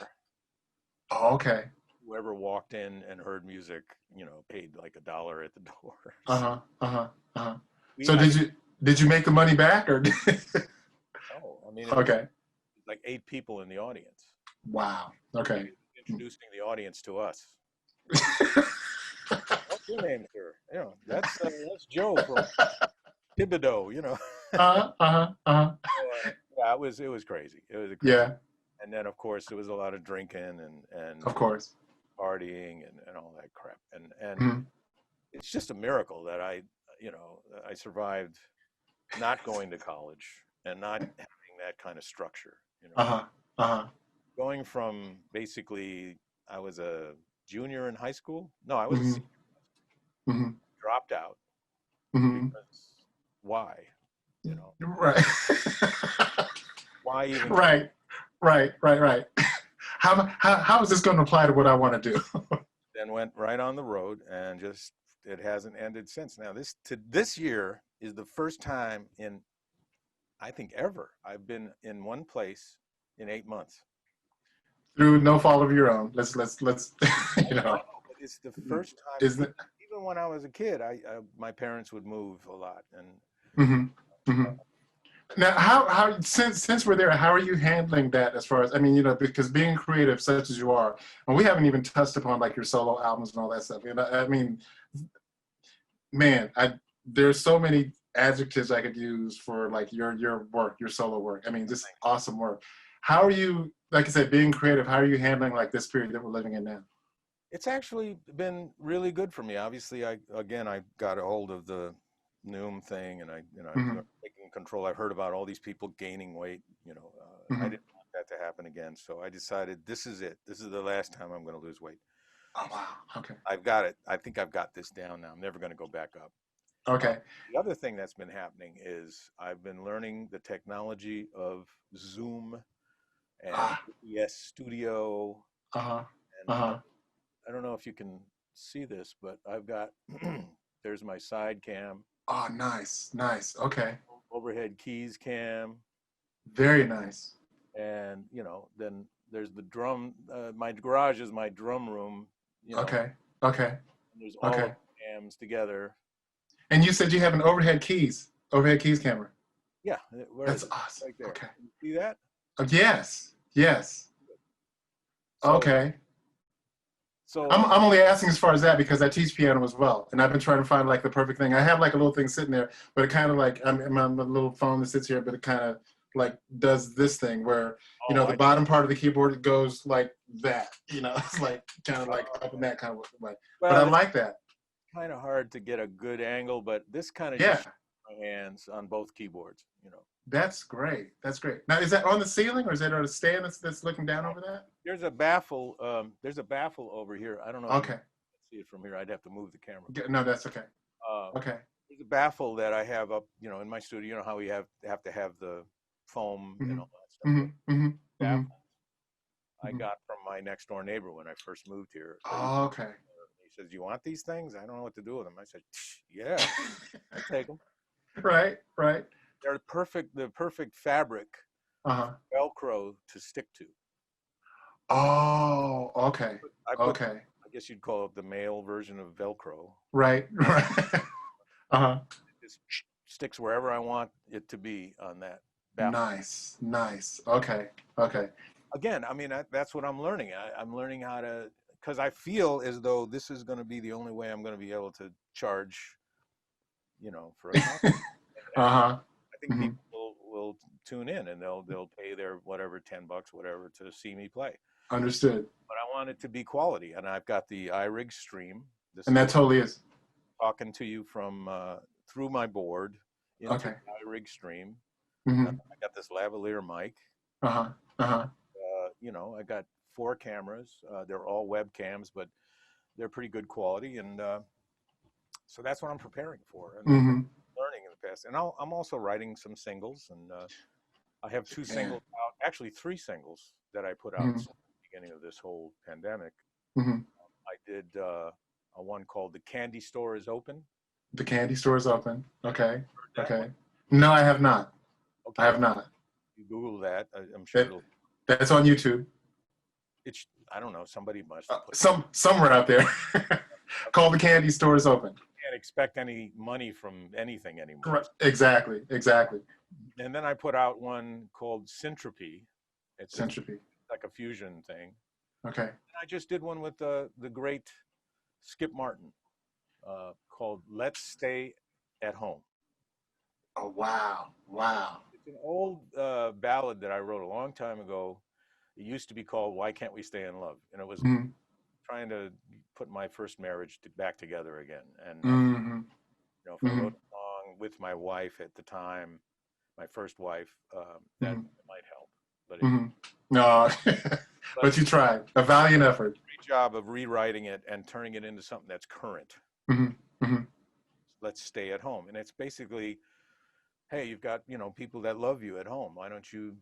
S1: Oh, okay.
S2: Whoever walked in and heard music, you know, paid like $1 at the door. So
S1: Uh-huh, uh-huh, uh-huh.
S2: we,
S1: So
S2: I think,
S1: did you make the money back or
S2: oh, I mean, it was
S1: okay.
S2: like 8 people in the audience.
S1: Wow.
S2: He
S1: Okay.
S2: was introducing the audience to us. What's your name, sir? You know, that's Joe from Thibodeau. You know,
S1: Uh-huh, uh-huh, uh-huh.
S2: yeah, it was crazy. It was a crazy.
S1: Yeah,
S2: And then of course there was a lot of drinking
S1: of
S2: and
S1: course.
S2: partying and all that crap. And
S1: Mhm.
S2: it's just a miracle that you know, I survived not going to college and not having that kind of structure. You know,
S1: Uh-huh, uh-huh.
S2: going from basically I was a junior in high school. No, I was a
S1: Hmm.
S2: senior.
S1: Hmm.
S2: Dropped out
S1: Hmm.
S2: because why? You know,
S1: Right.
S2: why even try?
S1: Right. Right. Right. Right. How is this going to apply to what I want to do?
S2: Then went right on the road and just it hasn't ended since. Now this year is the first time in I think ever I've been in one place in 8 months.
S1: Through no fault of your own. Let's you
S2: I
S1: know,
S2: know, but it's the first time.
S1: isn't it?
S2: Even when I was a kid, my parents would move a lot, and
S1: Hmm. Hmm. Now, how since we're there, how are you handling that as far as, I mean, because being creative such as you are, and we haven't even touched upon like your solo albums and all that stuff. I mean, man, there's so many adjectives I could use for like your work, your solo work. I mean, just awesome work. How are you, like I said, being creative? How are you handling like this period that we're living in now?
S2: it's actually been really good for me. Obviously, I got a hold of the Noom thing, and I've
S1: Hmm.
S2: learned taking control. I've heard about all these people gaining weight. You know, I
S1: Hmm.
S2: didn't want that to happen again, so I decided this is it. This is the last time I'm going to lose weight.
S1: Oh wow. Okay.
S2: I've got it. I think I've got this down now. I'm never going to go back up. Uh,
S1: Okay.
S2: the other thing that's been happening is I've been learning the technology of Zoom and
S1: Ah.
S2: OBS Studio,
S1: Uh huh.
S2: and
S1: Uh huh.
S2: I don't know if you can. see this, but I've got there's my side cam,
S1: Oh, nice, nice. Okay,
S2: overhead keys cam,
S1: very nice.
S2: and then there's the drum. My garage is my drum room.
S1: Okay, okay,
S2: And there's all of
S1: okay.
S2: the cams together.
S1: And you said you have an overhead keys camera.
S2: Yeah, where is
S1: That's
S2: it?
S1: awesome.
S2: Right there.
S1: Okay.
S2: You see that?
S1: Yes, yes.
S2: So,
S1: Okay.
S2: so
S1: I'm only asking as far as that because I teach piano as well, and I've been trying to find like the perfect thing. I have like a little thing sitting there, but it kind of like I'm on a little phone that sits here, but it kind of like does this thing where
S2: oh,
S1: the bottom part of the keyboard it goes like that. It's like kind of like up in that kind of way. But I
S2: well, it's
S1: like that.
S2: kind of hard to get a good angle, but this kind of just
S1: Yeah,
S2: shows my hands on both keyboards.
S1: that's great. That's great. Now, is that on the ceiling or is that on a stand that's looking down over that?
S2: There's a baffle. There's a baffle over here. I don't know if you can
S1: Okay.
S2: see it from here. I'd have to move the camera.
S1: No, that's okay.
S2: Uh,
S1: Okay.
S2: there's a baffle that I have up, in my studio. You know how we have to have the foam and
S1: Mm-hmm.
S2: all that stuff. Well,
S1: Mm-hmm. Mm-hmm. Mm-hmm.
S2: baffle I
S1: Mm-hmm.
S2: got from my next door neighbor when I first moved here.
S1: Oh, okay.
S2: He says, "You want these things?" I don't know what to do with them. I said, "Yeah, I'll take them."
S1: Right. Right.
S2: They're perfect. The perfect fabric,
S1: Uh-huh.
S2: Velcro to stick to.
S1: Oh, okay.
S2: I put.
S1: Okay.
S2: I guess you'd call it the male version of Velcro.
S1: Right. Right. Uh-huh.
S2: It just sticks wherever I want it to be on that baffle.
S1: Nice. Nice. Okay. Okay.
S2: Again, I mean, that's what I'm learning. I'm learning how to, because I feel as though this is going to be the only way I'm going to be able to charge, for a concert. And
S1: Uh-huh.
S2: I think
S1: Hmm.
S2: people will tune in and they'll pay their whatever $10, whatever, to see me play.
S1: Understood.
S2: But I want it to be quality, and I've got the iRig stream. This
S1: And
S2: is
S1: that totally is.
S2: talking to you from through my board into
S1: Okay.
S2: the iRig stream.
S1: Mm-hmm.
S2: I got this lavalier mic.
S1: Uh-huh. Uh-huh.
S2: I got 4 cameras. They're all webcams, but they're pretty good quality, and so that's what I'm preparing for, and
S1: Mm-hmm.
S2: learning in the past. And I'm also writing some singles, and I have 2
S1: Man.
S2: singles out, actually 3 singles that I put out
S1: Mm-hmm.
S2: since the beginning of this whole pandemic.
S1: Mm-hmm.
S2: I did a one called "The Candy Store Is Open."
S1: The candy store is open. Okay.
S2: That
S1: Okay.
S2: one?
S1: No, I have not. I
S2: Okay,
S1: have not.
S2: you Google that. I'm sure
S1: That, that's on YouTube.
S2: I don't know. Somebody must have put.
S1: Somewhere out there. Called The Candy Store is Open.
S2: Can't expect any money from anything anymore.
S1: Correct. Exactly. Exactly.
S2: And then I put out one called Syntropy. It's
S1: Centropy.
S2: like a fusion thing.
S1: Okay.
S2: And I just did one with the great Skip Martin called "Let's Stay at Home."
S1: Oh, wow. Wow.
S2: It's an old ballad that I wrote a long time ago. It used to be called "Why Can't We Stay in Love?" And it was
S1: Mm-hmm.
S2: trying to put my first marriage back together again. And
S1: Mm-hmm.
S2: if I wrote a song with my wife at the time, my first wife, that might help. But
S1: Mm-hmm. No, but you tried. A valiant effort.
S2: great job of rewriting it and turning it into something that's current.
S1: Mm-hmm. Mm-hmm.
S2: Let's stay at home, and it's basically, hey, you've got people that love you at home. Why don't you,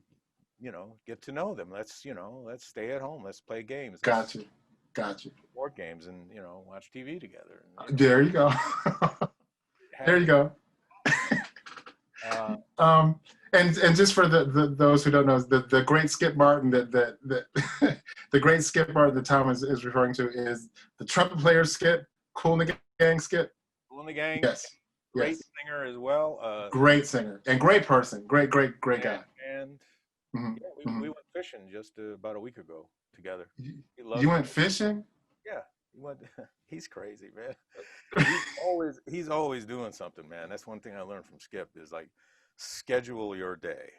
S2: get to know them? Let's stay at home. Let's play games.
S1: Got you. Got you.
S2: Board games and watch TV together.
S1: There you go. There you go. And just for those who don't know, the great Skip Martin that the great Skip Martin that Tom is referring to is the trumpet player Skip, Cool in the Gang Skip.
S2: Cool in the Gang.
S1: Yes.
S2: Great
S1: Yes.
S2: singer as well.
S1: Great singer and great person. Great guy.
S2: And
S1: Mm-hmm.
S2: yeah, we went fishing just about a week ago together.
S1: You went fishing?
S2: Yeah, he went. He's crazy, man. He's always doing something, man. That's one thing I learned from Skip is like schedule your day.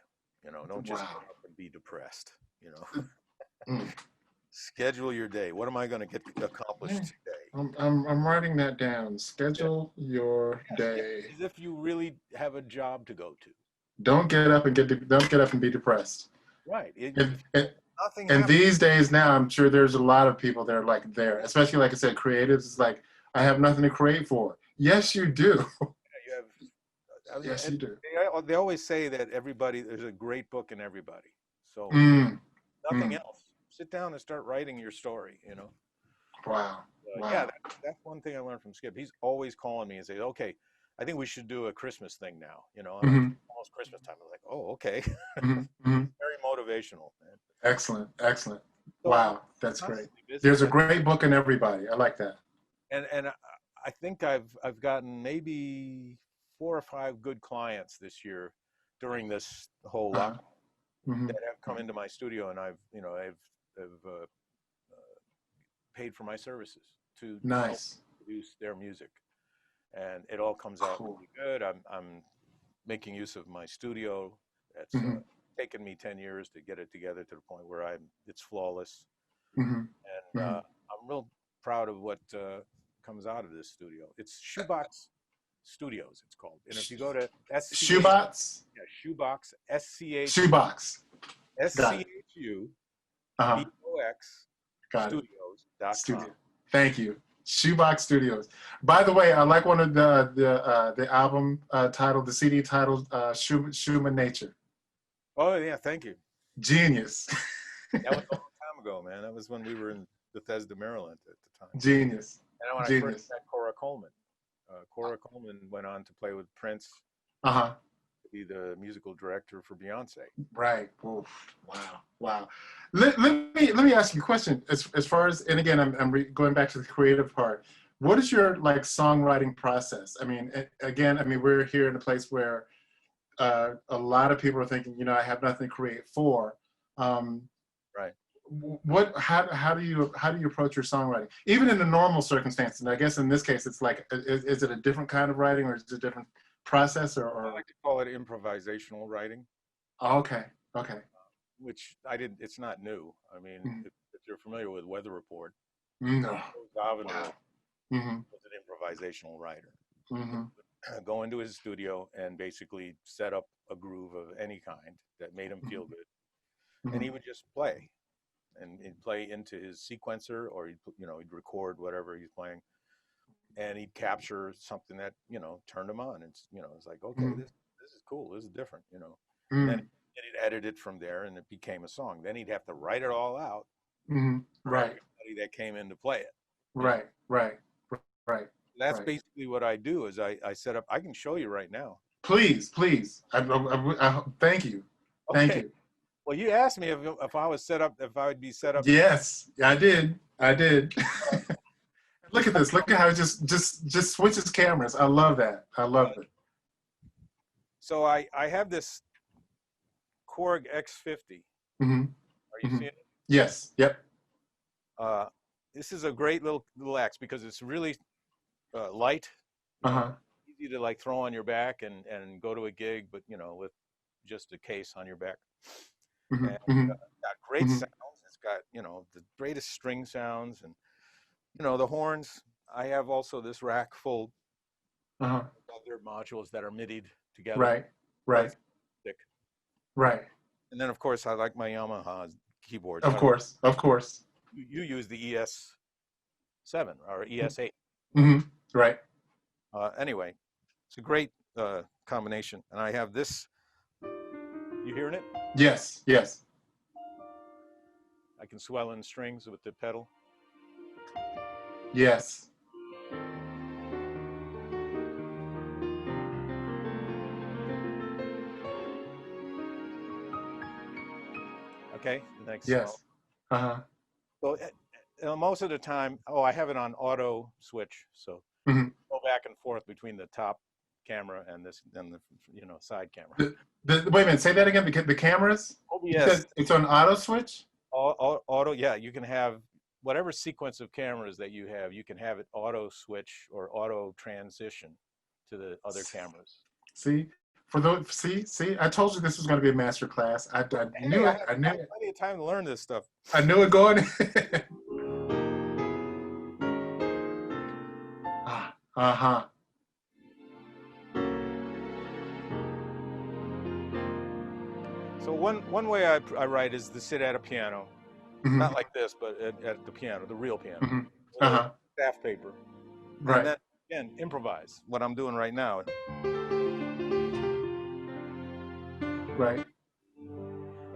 S2: Don't just get up and be depressed. Schedule your day. What am I going to get accomplished today?
S1: I'm writing that down. Schedule your day.
S2: As if you really have a job to go to.
S1: Don't get up and be depressed.
S2: Right.
S1: And these days now, I'm sure there's a lot of people that are like there, especially like I said, creatives. It's like, I have nothing to create for. Yes, you do.
S2: Yeah,
S1: yes, you do.
S2: They always say that there's a great book in everybody. So nothing else. Sit down and start writing your story.
S1: Wow.
S2: Yeah,
S1: Wow.
S2: that's one thing I learned from Skip. He's always calling me and saying, "Okay, I think we should do a Christmas thing now." You know, and it's
S1: Hmm.
S2: almost Christmas time. I'm like, "Oh, okay."
S1: Hmm. Hmm.
S2: Very motivational, man.
S1: Excellent. Excellent.
S2: So I'm
S1: Wow. That's great.
S2: constantly busy.
S1: There's a great book in everybody. I like that.
S2: And I think I've gotten maybe 4 or 5 good clients this year during this whole
S1: Uh-huh.
S2: lockdown
S1: Hmm.
S2: that have come into my studio, and I've paid for my services to help
S1: Nice.
S2: produce their music, and it all comes out
S1: Cool.
S2: really good. I'm making use of my studio. That's
S1: Hmm.
S2: taken me 10 years to get it together to the point where it's flawless,
S1: Hmm.
S2: and
S1: Hmm.
S2: I'm real proud of what comes out of this studio. It's Shoebox Studios, it's called. And if you go to SCH,
S1: Shoebox.
S2: yeah, Shoebox,
S1: Shoebox. Got it. Uh-huh.
S2: SCHUBOX
S1: Got it.
S2: Studios.com.
S1: Studio. Thank you. Shoebox Studios. By the way, I like one of the album titled, the CD titled Schuman Nature.
S2: Oh yeah, thank you.
S1: Genius.
S2: That was a long time ago, man. That was when we were in Bethesda, Maryland at the time.
S1: Genius.
S2: And when I first
S1: Genius.
S2: met Cora Coleman. Cora Coleman went on to play with Prince,
S1: Uh-huh.
S2: to be the musical director for Beyonce.
S1: Right. Oof. Wow. Wow. Let me ask you a question. As far as, and again, going back to the creative part. What is your like songwriting process? I mean, again, I mean, we're here in a place where a lot of people are thinking, you know, I have nothing to create for. Um,
S2: Right.
S1: how do you approach your songwriting, even in the normal circumstances? And I guess in this case, it's like, is it a different kind of writing, or is it a different process,
S2: I like to call it improvisational writing,
S1: Oh, okay, okay.
S2: which I didn't. It's not new. I mean,
S1: Mm.
S2: if you're familiar with Weather Report,
S1: No.
S2: Governor
S1: Wow. Mm-hmm.
S2: was an improvisational writer.
S1: Mm-hmm.
S2: Go into his studio and basically set up a groove of any kind that made him feel good, and
S1: Mm-hmm.
S2: he would just play, and he'd play into his sequencer, or he'd record whatever he's playing, and he'd capture something that turned him on. It's like, okay,
S1: Mm-hmm.
S2: this is cool, this is different, and then
S1: Mm-hmm.
S2: he'd edit it from there, and it became a song. Then he'd have to write it all out
S1: Mm-hmm.
S2: for
S1: Right.
S2: everybody that came in to play it.
S1: Right. Right. Right.
S2: That's
S1: Right.
S2: basically what I do. Is I set up. I can show you right now.
S1: Please, please. Thank you. Thank
S2: Okay.
S1: you.
S2: Well, you asked me if I was set up, if I would be set up.
S1: Yes, I did. I did. Look at this. Look at how it just switches cameras. I love that. I love it.
S2: So I have this Korg X50.
S1: Mm-hmm.
S2: Are you
S1: Mm-hmm.
S2: seeing it?
S1: Yes. Yep.
S2: This is a great little axe because it's really light,
S1: Uh-huh.
S2: easy to like throw on your back and go to a gig, but with just a case on your back.
S1: Mm-hmm.
S2: And
S1: Mm-hmm.
S2: it's got great
S1: Mm-hmm.
S2: sounds. It's got the greatest string sounds, and the horns. I have also this rack full
S1: Uh-huh.
S2: of other modules that are MIDI'd together.
S1: Right. Right.
S2: Thick.
S1: Right.
S2: And then of course I like my Yamaha keyboards.
S1: Of course. Of course.
S2: You use the ES7 or ES8.
S1: Mm-hmm. Right.
S2: Anyway, it's a great combination. And I have this. You hearing it?
S1: Yes. Yes.
S2: I can swell in strings with the pedal.
S1: Yes.
S2: Okay, next.
S1: Yes. Uh-huh.
S2: So most of the time, I have it on auto switch, so
S1: Mm-hmm.
S2: go back and forth between the top camera and the side camera.
S1: Wait a minute. Say that again. The cameras. You
S2: OBS
S1: said it's on auto switch.
S2: auto. Yeah, you can have whatever sequence of cameras that you have. You can have it auto switch or auto transition to the other cameras.
S1: See, see, I told you this was going to be a master class. I knew it. I knew
S2: had
S1: it.
S2: plenty of time to learn this stuff.
S1: I knew it going. Uh-huh.
S2: So one way I write is to sit at a piano,
S1: Mm-hmm.
S2: not like this, but at the piano, the real piano,
S1: Mm-hmm.
S2: with
S1: Uh-huh.
S2: staff paper,
S1: Right.
S2: and then again improvise. What I'm doing right now.
S1: Right.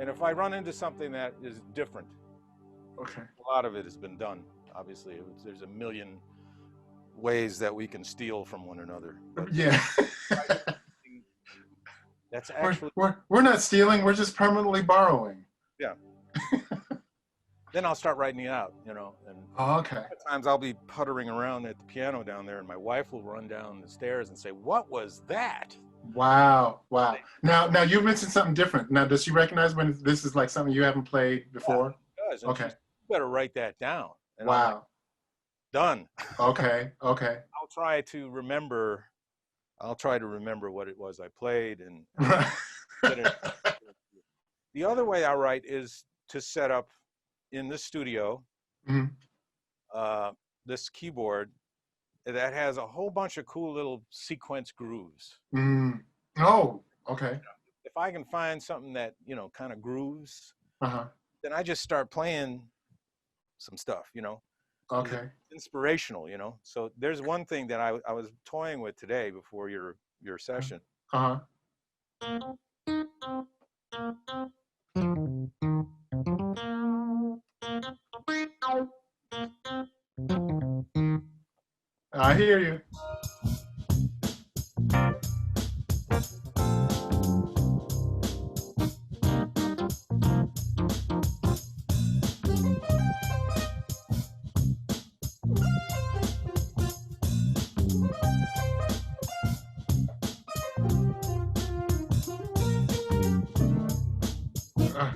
S2: And if I run into something that is different,
S1: Okay.
S2: a lot of it has been done. obviously, there's a million ways that we can steal from one another. But
S1: Yeah.
S2: that's actually
S1: we're not stealing. We're just permanently borrowing.
S2: yeah. Then I'll start writing it out, you know. And
S1: Oh, okay.
S2: sometimes I'll be puttering around at the piano down there, and my wife will run down the stairs and say, "What was that?"
S1: Wow. Wow. Now you mentioned something different. Now, does she recognize when this is like something you haven't played before?
S2: Yeah, she does. And
S1: Okay.
S2: she says, "You better write that down." And I'm like,
S1: Wow.
S2: done.
S1: Okay. Okay.
S2: I'll try to remember. I'll try to remember what it was I played, and get it. The other way I write is to set up in the studio
S1: Mhm.
S2: this keyboard that has a whole bunch of cool little sequence grooves.
S1: Mm. Oh, okay.
S2: If I can find something that, you know, kind of grooves,
S1: Uh-huh.
S2: then I just start playing some stuff, you know.
S1: Okay.
S2: Inspirational, you know. So there's one thing that I was toying with today before your session.
S1: Uh-huh. I hear you. Uh,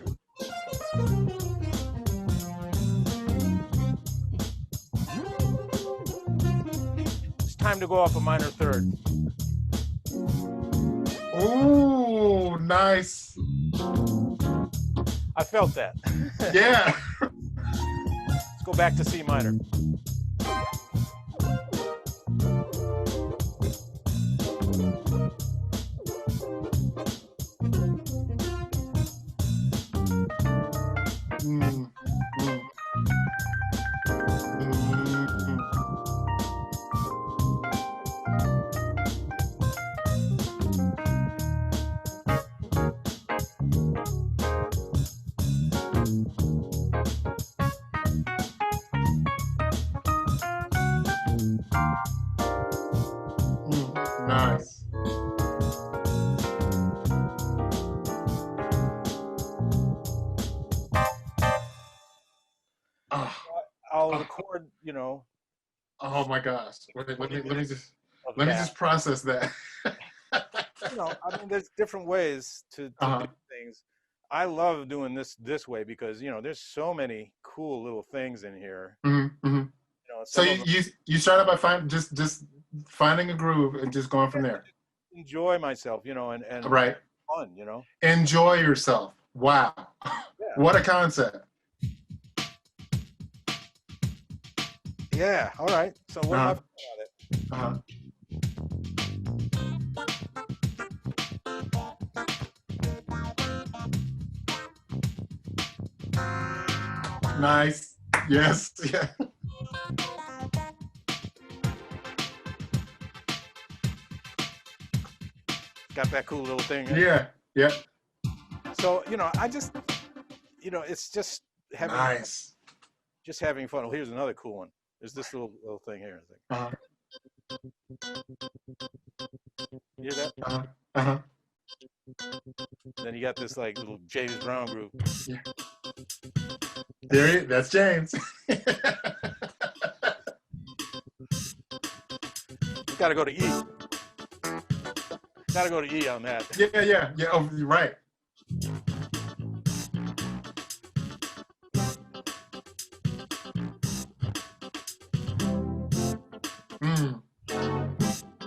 S2: It's time to go off a minor third.
S1: ooh, nice.
S2: I felt that.
S1: Yeah.
S2: Let's go back to C minor.
S1: Mm, mm, mm. Nice. Oh,
S2: I'll
S1: oh,
S2: record, you know,
S1: oh my gosh. Let me
S2: 20
S1: let me
S2: minutes
S1: just
S2: of
S1: let me
S2: that.
S1: just process that.
S2: You know, I mean, there's different ways to
S1: Uh-huh.
S2: do things. I love doing this way because, you know, there's so many cool little things in here.
S1: Mm-hmm, mm-hmm.
S2: You know,
S1: So
S2: some of them
S1: you start out by just finding a groove and just going from there.
S2: enjoy myself, you know, and
S1: Right.
S2: fun, you know.
S1: Enjoy yourself. Wow.
S2: Yeah.
S1: What a concept.
S2: Yeah. All right. So what am I
S1: Uh-huh.
S2: playing on it?
S1: Uh-huh. Nice. Yes. Yeah.
S2: Got that cool little thing.
S1: Yeah. Yeah.
S2: So, you know, I just, you know, it's just having
S1: Nice.
S2: fun. Well, here's another cool one. There's this little thing here.
S1: Uh-huh.
S2: You hear that?
S1: Uh-huh. Uh-huh.
S2: Then you got this like little James Brown groove.
S1: Yeah. That's James.
S2: You gotta go to E. Gotta go to E on that.
S1: Yeah, yeah, yeah. Oh, you're right. Mm.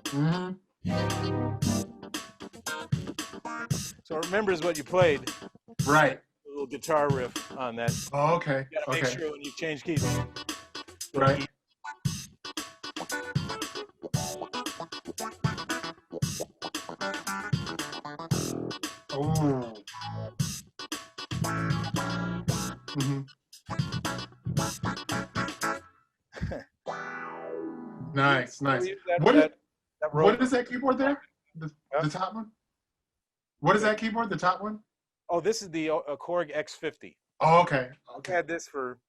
S1: Mm-hmm.
S2: So it remembers what you played.
S1: Right.
S2: A little guitar riff on that.
S1: Oh, okay.
S2: You gotta make
S1: Okay.
S2: sure when you change keys.
S1: Right. Oh. Mm-hmm. Nice, nice. What is that keyboard there? The top one? What is that keyboard? The top one?
S2: Oh, this is the Korg X50.
S1: Oh, okay.
S2: I've had this for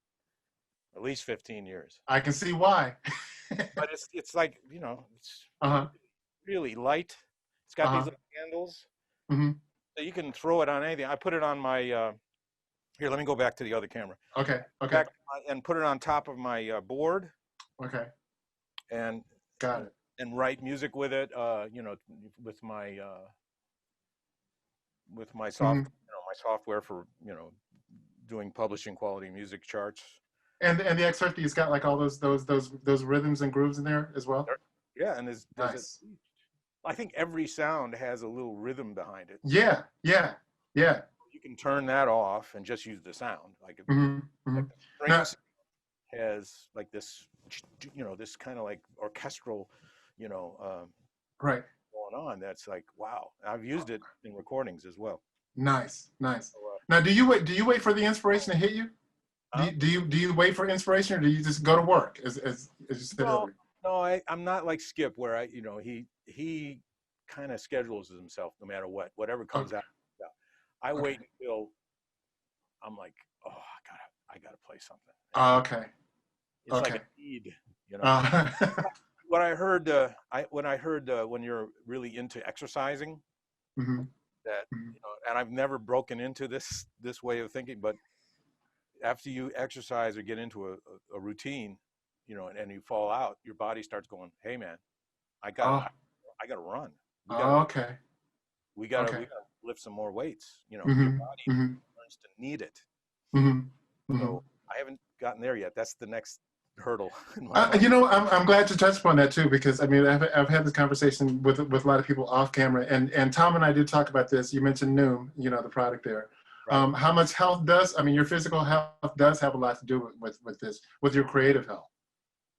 S2: at least 15 years.
S1: I can see why.
S2: But it's like, you know, it's
S1: Uh-huh.
S2: really light. It's got these
S1: Uh-huh.
S2: little handles,
S1: Hmm.
S2: so you can throw it on anything. I put it on my here. Let me go back to the other camera.
S1: Okay. Okay.
S2: Back and put it on top of my board
S1: Okay.
S2: and
S1: Got it.
S2: and write music with it. You know, with my
S1: Hmm.
S2: my software for doing publishing quality music charts.
S1: And the X50's got like all those rhythms and grooves in there as well.
S2: Yeah, and there's a
S1: Nice.
S2: I think every sound has a little rhythm behind it.
S1: Yeah. Yeah. Yeah.
S2: You can turn that off and just use the sound.
S1: Hmm. Hmm.
S2: Like the
S1: Now,
S2: strings has like this, this kind of like orchestral, you know,
S1: right.
S2: going on. That's like wow. I've used it in recordings as well.
S1: Nice. Nice.
S2: So,
S1: Now, do you wait for the inspiration to hit you?
S2: huh?
S1: Do you wait for inspiration, or do you just go to work as you said
S2: No,
S1: earlier?
S2: no, I'm not like Skip, where he kind of schedules himself no matter whatever comes
S1: Okay.
S2: out. Yeah. I
S1: Okay.
S2: wait until I'm like, oh, I gotta play something, and
S1: Okay.
S2: it's like
S1: Okay.
S2: a need, you know.
S1: Uh,
S2: What I heard, when you're really into exercising,
S1: mhm,
S2: that
S1: mhm.
S2: and I've never broken into this way of thinking, but after you exercise or get into a routine, and you fall out, your body starts going, hey man, I gotta
S1: Oh,
S2: I gotta run. We gotta
S1: okay.
S2: we gotta
S1: Okay.
S2: we gotta lift some more weights. Your
S1: Hmm.
S2: body
S1: Hmm.
S2: learns to need it.
S1: Hmm. Hmm.
S2: So I haven't gotten there yet. That's the next hurdle in my life.
S1: You know, I'm glad you touched upon that too, because I mean, I've had this conversation with a lot of people off camera, and Tom and I did talk about this. You mentioned Noom, you know, the product there.
S2: Right.
S1: How much health does, I mean, your physical health does have a lot to do with this, with your creative health.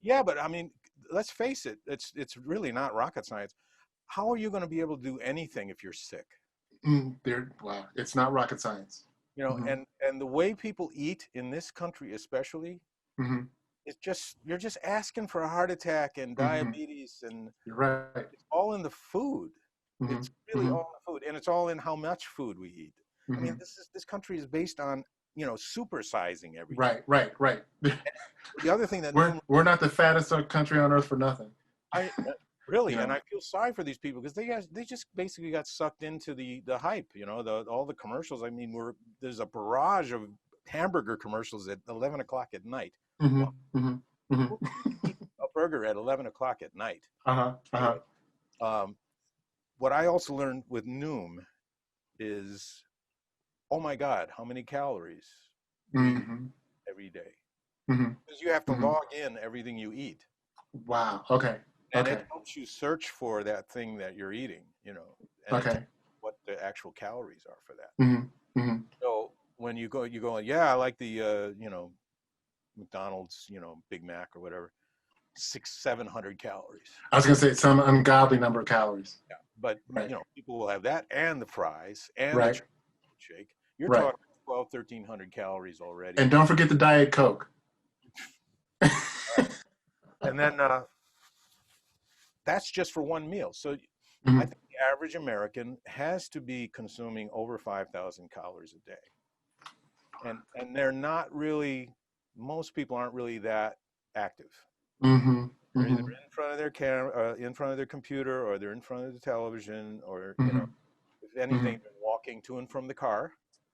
S2: Yeah, but I mean, let's face it. It's really not rocket science. How are you going to be able to do anything if you're sick?
S1: Wow, it's not rocket science. Hmm.
S2: And the way people eat in this country, especially,
S1: Hmm.
S2: it's just you're just asking for a heart attack and
S1: Hmm.
S2: diabetes, and
S1: You're right.
S2: it's all in the food.
S1: Hmm.
S2: It's really
S1: Hmm.
S2: all in the food, and it's all in how much food we eat. I mean,
S1: Hmm.
S2: this country is based on supersizing everything.
S1: Right, right, right.
S2: The other thing that
S1: We're not the fattest country on earth for nothing.
S2: I
S1: You
S2: really, and
S1: know.
S2: I feel sorry for these people because they just basically got sucked into the hype. All the commercials. I mean, there's a barrage of hamburger commercials at 11 o'clock at night.
S1: Hmm.
S2: Well,
S1: Hmm. Hmm.
S2: who can eat a burger at 11 o'clock at night?
S1: Uh-huh. Uh-huh.
S2: Anyway, um, what I also learned with Noom is, oh my God, how many calories do we eat
S1: Hmm.
S2: every day?
S1: Hmm.
S2: Because you have to
S1: Hmm.
S2: log in everything you eat,
S1: Wow. Okay.
S2: and it
S1: Okay.
S2: helps you search for that thing that you're eating, and it tells
S1: Okay.
S2: you what the actual calories are for that.
S1: Hmm. Hmm.
S2: So when you go, yeah, I like the McDonald's, Big Mac or whatever, 700 calories.
S1: I was gonna say some ungodly number of calories.
S2: Yeah, but
S1: Right.
S2: people will have that and the fries and the
S1: Right.
S2: chocolate shake. You're
S1: Right.
S2: talking 1,300 calories already.
S1: And don't forget the Diet Coke.
S2: Right. And then that's just for one meal. So I
S1: Hmm.
S2: think the average American has to be consuming over 5,000 calories a day. And they're not really, most people aren't really that active.
S1: Hmm.
S2: They're either
S1: Hmm.
S2: in front of their camera, in front of their computer, or they're in front of the television, or
S1: Hmm.
S2: if anything,
S1: Hmm.
S2: they're walking to and from the car.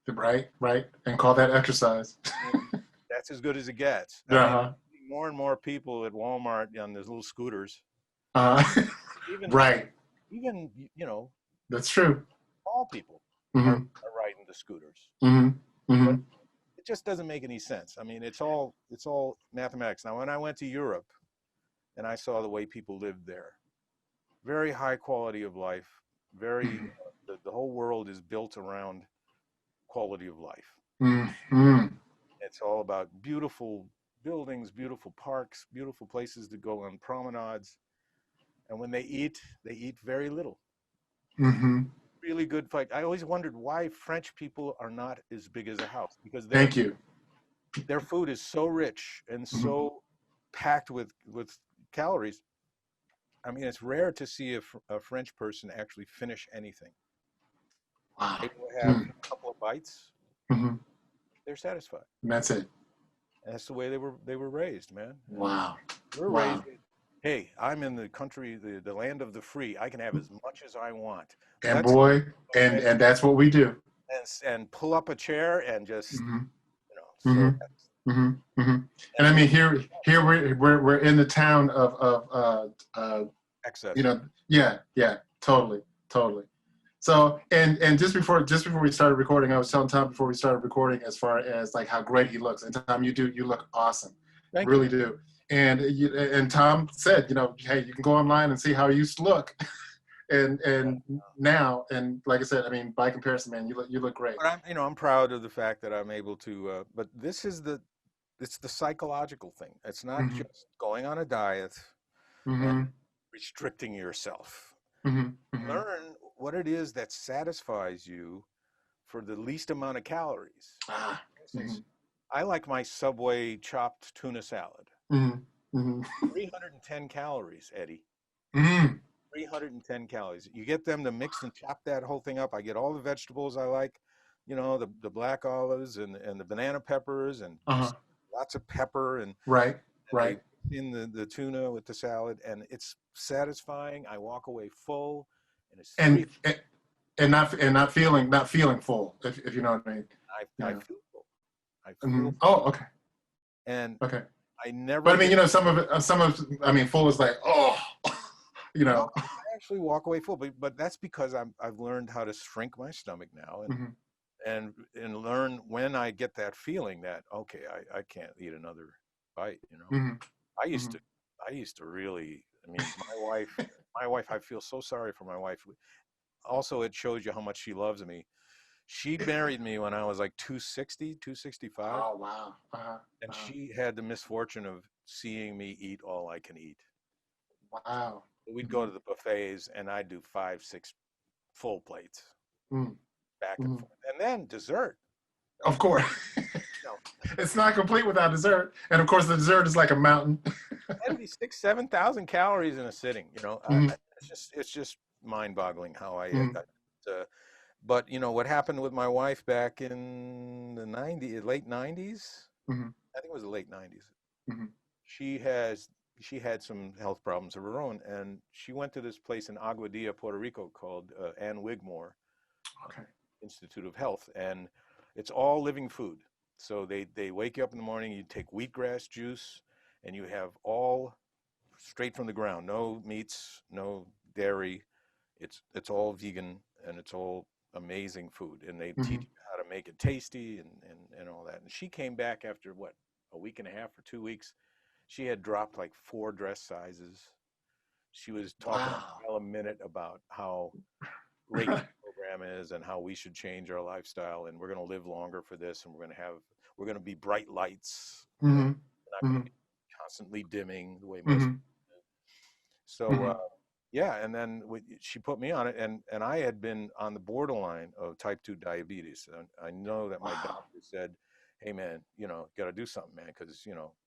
S1: Right. Right. And call that exercise.
S2: And that's as good as it gets. I mean,
S1: Uh-huh.
S2: more and more people at Walmart on those little scooters,
S1: Uh,
S2: even
S1: right.
S2: even
S1: That's true.
S2: all people are,
S1: Hmm.
S2: are riding the scooters.
S1: Hmm.
S2: But
S1: Hmm.
S2: it just doesn't make any sense. I mean, it's all mathematics. Now, when I went to Europe and I saw the way people lived there, very high quality of life, very the whole world is built around quality of life.
S1: Hmm. Hmm.
S2: It's all about beautiful buildings, beautiful parks, beautiful places to go on promenades. And when they eat very little.
S1: Hmm.
S2: Really good fight. I always wondered why French people are not as big as a house because
S1: Thank you.
S2: their food is so rich and
S1: Hmm.
S2: so packed with calories. I mean, it's rare to see a French person actually finish anything.
S1: Wow.
S2: They will have
S1: Hmm.
S2: a couple of bites,
S1: Hmm.
S2: they're satisfied.
S1: And that's it.
S2: And that's the way they were raised, man. And
S1: Wow.
S2: we're raised.
S1: Wow.
S2: Hey, I'm in the country, the land of the free. I can have as much as I want.
S1: And
S2: Let's
S1: boy,
S2: go ahead
S1: and that's what we do.
S2: and pull up a chair and just,
S1: Hmm.
S2: you know.
S1: Hmm.
S2: So
S1: Hmm. Hmm. And
S2: and
S1: I
S2: we
S1: mean, here we're in the town of you
S2: excess.
S1: know, yeah, yeah, totally, totally. So, and just before we started recording, I was telling Tom before we started recording, as far as like how great he looks. And Tom, you look awesome,
S2: Thank you.
S1: really do. And Tom said, hey, you can go online and see how you used to look, and now, and like I said, I mean, by comparison, man, you look great.
S2: But I'm proud of the fact that I'm able to. But it's the psychological thing. It's not
S1: Hmm.
S2: just going on a diet and
S1: Hmm.
S2: restricting yourself.
S1: Hmm. Hmm.
S2: Learn what it is that satisfies you for the least amount of calories.
S1: Ah.
S2: For
S1: Hmm.
S2: instance, I like my Subway chopped tuna salad.
S1: Hmm. Hmm.
S2: 310 calories, Eddie.
S1: Hmm.
S2: 310 calories. You get them to mix and chop that whole thing up. I get all the vegetables I like, the black olives and the banana peppers and
S1: Uh-huh.
S2: lots of pepper
S1: Right.
S2: and I
S1: Right.
S2: mix in the tuna with the salad and it's satisfying. I walk away full and it's three.
S1: And not feeling full, if you know what I mean.
S2: I
S1: Yeah.
S2: feel full. I
S1: Hmm.
S2: feel
S1: Oh, okay.
S2: and
S1: Okay.
S2: I
S1: But
S2: never
S1: I mean,
S2: get.
S1: I mean, full is like, oh, you
S2: No,
S1: know.
S2: I actually walk away full, but that's because I've learned how to shrink my stomach now
S1: Hmm.
S2: and learn when I get that feeling that okay, I can't eat another bite, you know.
S1: Hmm.
S2: I used
S1: Hmm.
S2: to I used to really, I mean, my wife, I feel so sorry for my wife. Also, it shows you how much she loves me. She married me when I was like 260, 265,
S1: Oh, wow.
S2: and
S1: Uh-huh.
S2: she had the misfortune of seeing me eat all I can eat.
S1: Wow.
S2: We'd go
S1: Hmm.
S2: to the buffets and I'd do 5, 6 full plates
S1: Hmm.
S2: back and
S1: Hmm.
S2: forth. And then dessert.
S1: Of course.
S2: You know,
S1: It's not complete without dessert, and of course, the dessert is like a mountain.
S2: that'd be 7,000 calories in a sitting.
S1: Hmm.
S2: It's just mind-boggling how
S1: Hmm.
S2: uh, but what happened with my wife back in the late 90s.
S1: Hmm.
S2: I think it was the late 90s.
S1: Hmm.
S2: She has she had some health problems of her own, and she went to this place in Aguadilla, Puerto Rico, called Ann Wigmore
S1: Okay.
S2: Institute of Health, and it's all living food. So they wake you up in the morning, you take wheatgrass juice, and you have all straight from the ground, no meats, no dairy. It's all vegan and it's all amazing food, and they
S1: Hmm.
S2: teach you how to make it tasty and all that. And she came back after what, a week and a half or 2 weeks. She had dropped like 4 dress sizes. She was talking a
S1: Wow.
S2: mile a minute about how great the program is and how we should change our lifestyle and we're going to live longer for this and we're going to be bright lights.
S1: Hmm.
S2: We're not going to
S1: Hmm.
S2: be constantly dimming the way most
S1: Hmm.
S2: people do. So
S1: Hmm.
S2: yeah, and then she put me on it, and I had been on the borderline of type 2 diabetes. And I know that my
S1: Wow.
S2: doctor said, "Hey man, got to do something, man, because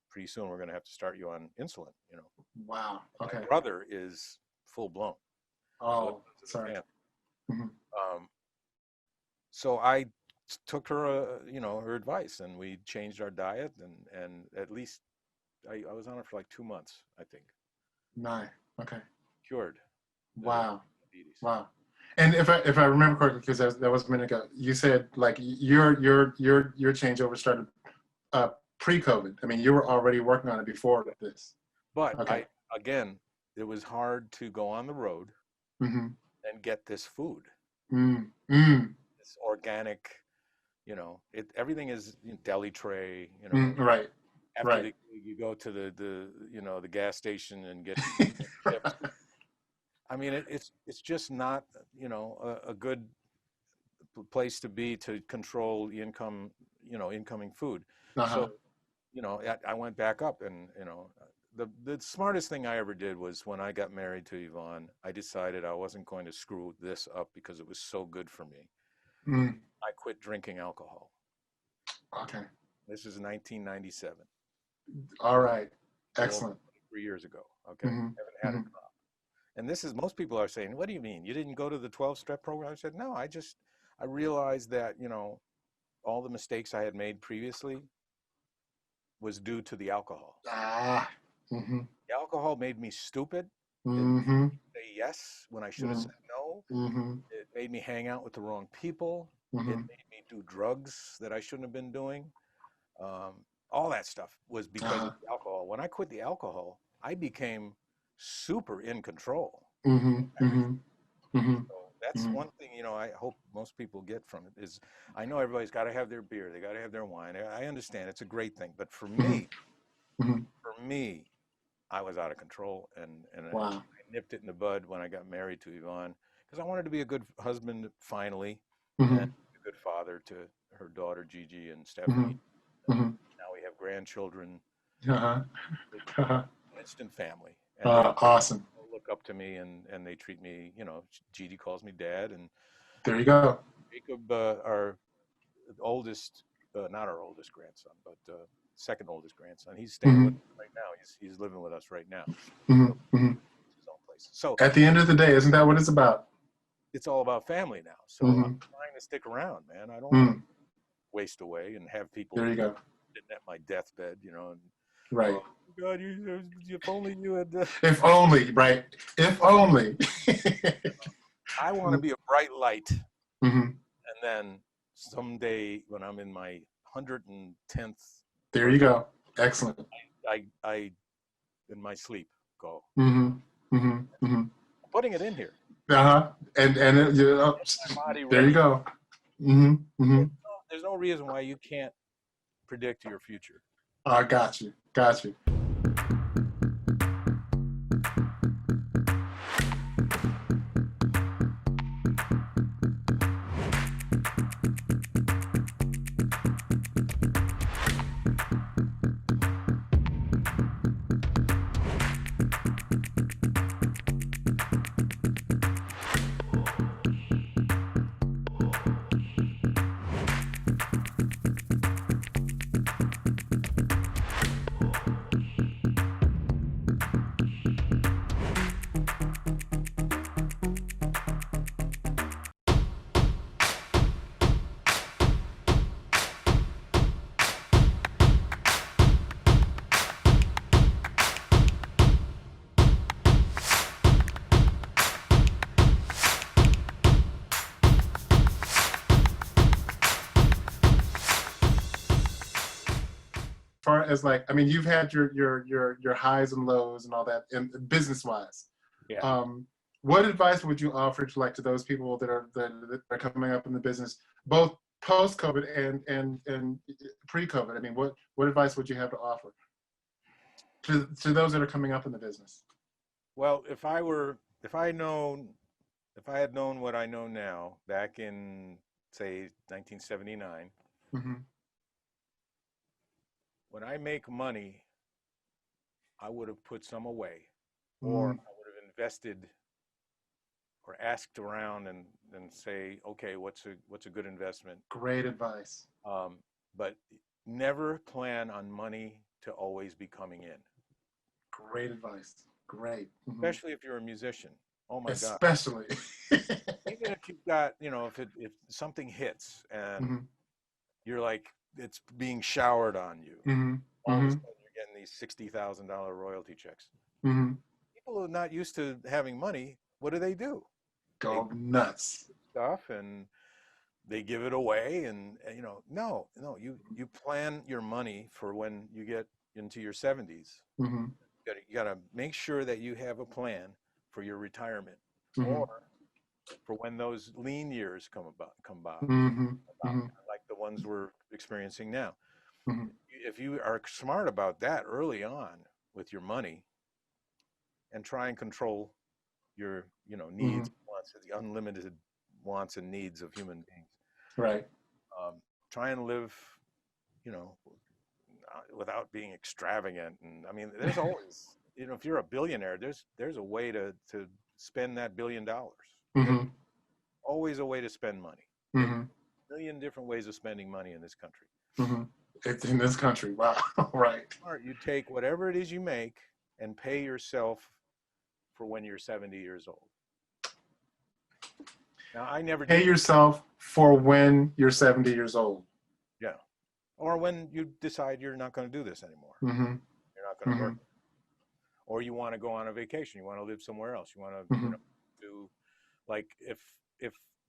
S2: pretty soon we're going to have to start you on insulin."
S1: Wow.
S2: My
S1: Okay.
S2: brother is full blown, so it
S1: Oh,
S2: runs in the
S1: sorry.
S2: family.
S1: Hmm.
S2: Um, so I took her, her advice, and we changed our diet, and at least I was on it for like 2 months, I think,
S1: Nine. Okay.
S2: cured the
S1: Wow.
S2: diabetes.
S1: Wow. And if I remember correctly, because that was a minute ago, you said like your changeover started pre-COVID. I mean, you were already working on it before this.
S2: But
S1: Okay.
S2: again, it was hard to go on the road
S1: Mm-hmm.
S2: and get this food,
S1: Mm. Mm.
S2: this organic, everything is deli tray,
S1: Mm. Right.
S2: after
S1: Right.
S2: you go to the gas station and get chips. I mean, it's just not, a good place to be to control the incoming food.
S1: Uh-huh.
S2: So, I went back up and, the smartest thing I ever did was when I got married to Yvonne, I decided I wasn't going to screw this up because it was so good for me.
S1: Mm.
S2: I quit drinking alcohol.
S1: Okay.
S2: This is 1997.
S1: All right.
S2: A little
S1: Excellent.
S2: 3 years ago. Okay.
S1: Mm-hmm.
S2: Haven't had a
S1: Mm-hmm.
S2: drop. And this is, most people are saying, what do you mean? You didn't go to the 12-step program? I said, no, I realized that, all the mistakes I had made previously, was due to the alcohol.
S1: Ah. Mm-hmm.
S2: The alcohol made me stupid. It made
S1: Mm-hmm.
S2: me say yes when I should have said no.
S1: Mm-hmm.
S2: It made me hang out with the wrong people. It
S1: Mm-hmm.
S2: made me do drugs that I shouldn't have been doing. All that stuff was because
S1: Uh-huh.
S2: of the alcohol. When I quit the alcohol, I became super in control.
S1: Mm-hmm. Mm-hmm. Mm-hmm.
S2: So that's one thing, I hope most people get from it is I know everybody's got to have their beer, they got to have their wine. I understand it's a great thing, but
S1: Mm-hmm. Mm-hmm.
S2: for me, I was out of control, and I
S1: Wow.
S2: nipped it in the bud when I got married to Yvonne because I wanted to be a good husband finally, and
S1: Mm-hmm.
S2: a good father to her daughter Gigi and
S1: Mm-hmm.
S2: Stephanie.
S1: Mm-hmm.
S2: Now we have grandchildren.
S1: Uh-huh.
S2: You know,
S1: Uh-huh.
S2: instant family, and they
S1: Awesome.
S2: look up to me and they treat me. Gigi calls me dad, and
S1: There you go.
S2: Jacob, our oldest, not our oldest grandson, but second oldest grandson. He's staying
S1: Mm-hmm.
S2: with us right now. He's living with us right now.
S1: Mm-hmm.
S2: So
S1: Mm-hmm.
S2: his own place. So
S1: At the end of the day, isn't that what it's about?
S2: it's all about family now. So I'm
S1: Mm-hmm.
S2: trying to stick around, man. I don't want to
S1: Mm.
S2: waste away and have people
S1: There you go.
S2: sitting at my deathbed, and
S1: Right.
S2: oh God, if only you had.
S1: If only, right? If only.
S2: I want to be a bright light,
S1: Mm-hmm.
S2: and then someday when I'm in my 110th
S1: There you
S2: birthday,
S1: go. Excellent.
S2: I in my sleep go.
S1: Mm-hmm. Mm-hmm. Mm-hmm.
S2: I'm putting it in here.
S1: Uh-huh. And
S2: My body
S1: there you
S2: ready.
S1: go. Mm-hmm. Mm-hmm.
S2: There's no reason why you can't predict your future.
S1: I got you. Got you. Far as like, I mean, you've had your highs and lows and all that, and business wise.
S2: Yeah.
S1: What advice would you offer to those people that are coming up in the business, both post COVID and pre COVID? I mean, what advice would you have to offer to those that are coming up in the business?
S2: Well, if I had known what I know now back in say 1979,
S1: Mm-hmm.
S2: when I make money, I would have put some away, or
S1: Mm,
S2: I would have invested or asked around and say, okay, what's a good investment?
S1: great advice.
S2: But never plan on money to always be coming in,
S1: Great advice. Great. Mm-hmm.
S2: especially if you're a musician. Oh my God.
S1: Especially.
S2: Even if you've got, if something hits and
S1: Mm-hmm.
S2: you're like, it's being showered on you,
S1: Mm-hmm.
S2: all of a
S1: Mm-hmm.
S2: sudden you're getting these $60,000 royalty checks.
S1: Mm-hmm.
S2: People who are not used to having money, what do? They
S1: Go nuts.
S2: stuff and they give it away, and no, you plan your money for when you get into your 70s.
S1: Mm-hmm.
S2: You gotta make sure that you have a plan for your retirement,
S1: Mm-hmm.
S2: or for when those lean years come by,
S1: Mm-hmm. Mm-hmm.
S2: like the ones we're experiencing now.
S1: Mm-hmm.
S2: If you are smart about that early on with your money, and try and control your
S1: Mm-hmm.
S2: needs, wants, the unlimited wants and needs of human beings.
S1: Right.
S2: Try and live, you know, without being extravagant. And I mean, there's always, if you're a billionaire, there's a way to spend that $1 billion. There's
S1: Mm-hmm.
S2: always a way to spend money. There's
S1: Mm-hmm.
S2: a million different ways of spending money in this country.
S1: Mm-hmm. It's in this country. Wow. Right.
S2: Or you take whatever it is you make and pay yourself for when you're 70 years old. Now, I never
S1: Pay
S2: did.
S1: yourself for when you're 70 years old.
S2: Yeah. or when you decide you're not going to do this anymore,
S1: Mm-hmm.
S2: you're not going to work,
S1: Mm-hmm.
S2: or you want to go on a vacation, you want to live somewhere else, you want to,
S1: Mm-hmm.
S2: do, like, if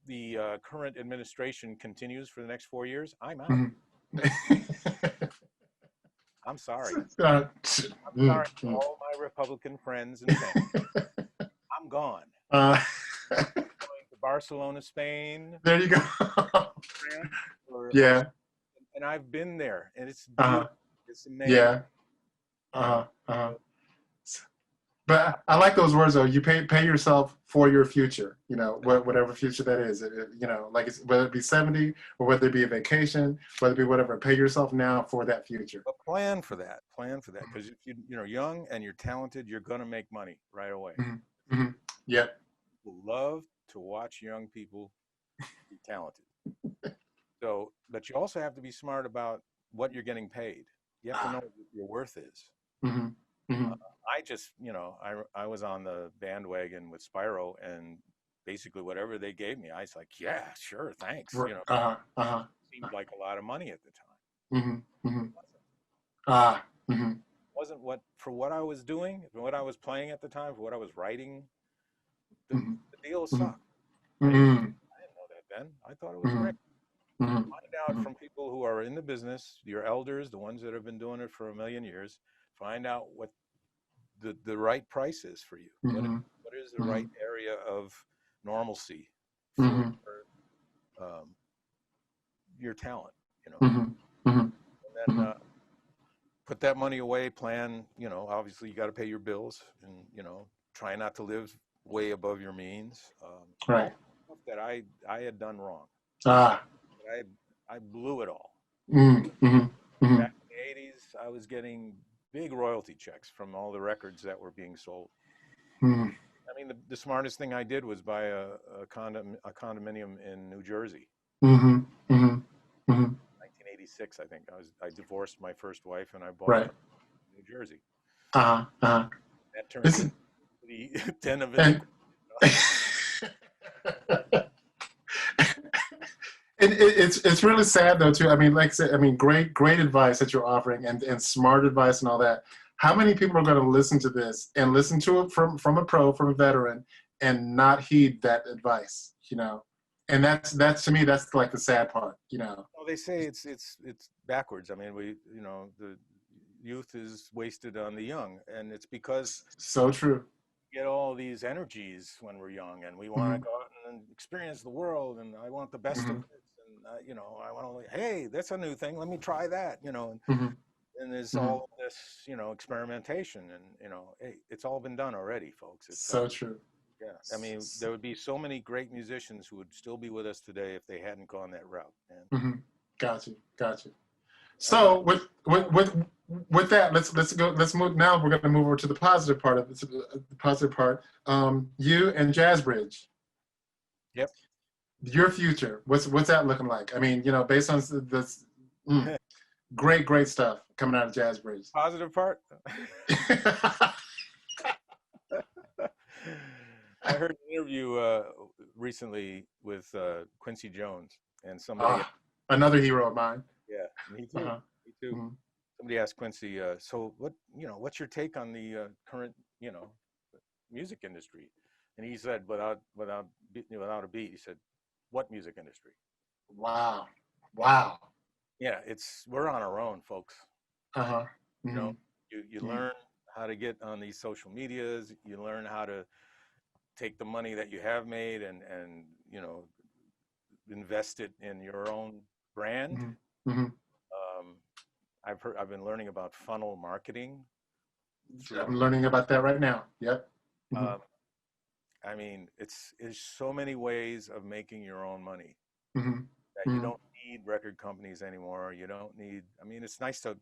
S2: the current administration continues for the next 4 years, I'm out.
S1: Mm-hmm.
S2: I'm sorry.
S1: uh,
S2: I'm
S1: mm,
S2: sorry to
S1: mm.
S2: all my Republican friends and family. I'm gone.
S1: Uh,
S2: Going to Barcelona, Spain,
S1: there you go.
S2: France, or
S1: Yeah.
S2: and I've been there, and it's
S1: Uh-huh.
S2: beautiful. It's amazing.
S1: Yeah.
S2: You know,
S1: Uh-huh. Uh-huh. But I like those words though. You pay yourself for your future. You know, whatever future that is. You know, like whether it be 70 or whether it be a vacation, whether it be whatever. Pay yourself now for that future.
S2: but plan for that. Plan for that, because if you're young and you're talented, you're gonna make money right away.
S1: Mm-hmm. Mm-hmm. Yep.
S2: People love to watch young people be talented. So, but you also have to be smart about what you're getting paid. You have to know
S1: Ah.
S2: what your worth is.
S1: Mm-hmm. Mm-hmm.
S2: Uh, I just, I was on the bandwagon with Spyro, and basically whatever they gave me, I was like, yeah, sure, thanks.
S1: Uh-huh. Uh-huh.
S2: Seemed like a lot of money at the time.
S1: Mm-hmm. Mm-hmm.
S2: It wasn't.
S1: Ah. Mm-hmm.
S2: Wasn't what for what I was doing, for what I was playing at the time, for what I was writing. The,
S1: Mm-hmm.
S2: the deal
S1: Mm-hmm.
S2: sucked.
S1: Mm-hmm.
S2: I didn't know that then. I thought it was
S1: Mm-hmm.
S2: great.
S1: Mm-hmm.
S2: Find out from people who are in the business, your elders, the ones that have been doing it for a million years. Find out what the right price is for you.
S1: Mm-hmm.
S2: What is the right area of normalcy for
S1: Mm-hmm.
S2: um, your talent?
S1: Mm-hmm. Mm-hmm.
S2: And then put that money away. Plan. Obviously you got to pay your bills, and try not to live way above your means.
S1: Right.
S2: All stuff that I had done wrong.
S1: Ah.
S2: I blew it all.
S1: Mm-hmm. Mm-hmm.
S2: Back in the '80s, I was getting big royalty checks from all the records that were being sold.
S1: Mm-hmm.
S2: I mean, the smartest thing I did was buy a condominium in New Jersey.
S1: Mm-hmm. Mm-hmm. Mm-hmm.
S2: 1986, I think. I divorced my first wife, and I bought a
S1: Right.
S2: property in New Jersey.
S1: Uh-huh. Uh-huh.
S2: That turned
S1: This is,
S2: into the den of
S1: and
S2: iniquity.
S1: it's really sad though too. I mean, like I said, I mean, great advice that you're offering, and smart advice and all that. How many people are going to listen to this and listen to it from a pro, from a veteran, and not heed that advice? And that's to me, that's like the sad part.
S2: Well, they say it's backwards. I mean, the youth is wasted on the young, and it's because
S1: So true.
S2: we get all these energies when we're young, and we want to
S1: Mm-hmm.
S2: go out and experience the world, and I want the best of
S1: Mm-hmm.
S2: this, and I want to, hey, that's a new thing. Let me try that.
S1: Mm-hmm.
S2: And there's
S1: Mm-hmm.
S2: all this, experimentation, and hey, it's all been done already, folks. It's
S1: So true.
S2: yeah. I mean, there would be so many great musicians who would still be with us today if they hadn't gone that route. And
S1: Mm-hmm. Got you.
S2: I mean,
S1: So with that, let's go. Let's move now. We're going to move over to the positive part of it. The positive part. You and Jazz Bridge.
S2: yep.
S1: Your future. What's that looking like? I mean, based on this, great stuff coming out of Jazz Bridge.
S2: Positive part. I heard an interview recently with Quincy Jones, and somebody,
S1: Another hero of mine.
S2: yeah, me too,
S1: Uh-huh.
S2: me too.
S1: Mm-hmm.
S2: Somebody asked Quincy, so what's your take on the current, music industry? And he said, without a beat, he said, "What music industry?"
S1: Wow.
S2: Yeah, we're on our own, folks.
S1: Uh-huh.
S2: You
S1: Mm-hmm.
S2: know, you learn how to get on these social medias. You learn how to take the money that you have made and invest it in your own brand.
S1: Mm-hmm. Mm-hmm.
S2: I've been learning about funnel marketing.
S1: I'm learning about that right now. Yep. Mm-hmm.
S2: I mean, it's so many ways of making your own money
S1: Mm-hmm.
S2: that you don't need record companies anymore. You don't need. I mean, it's nice to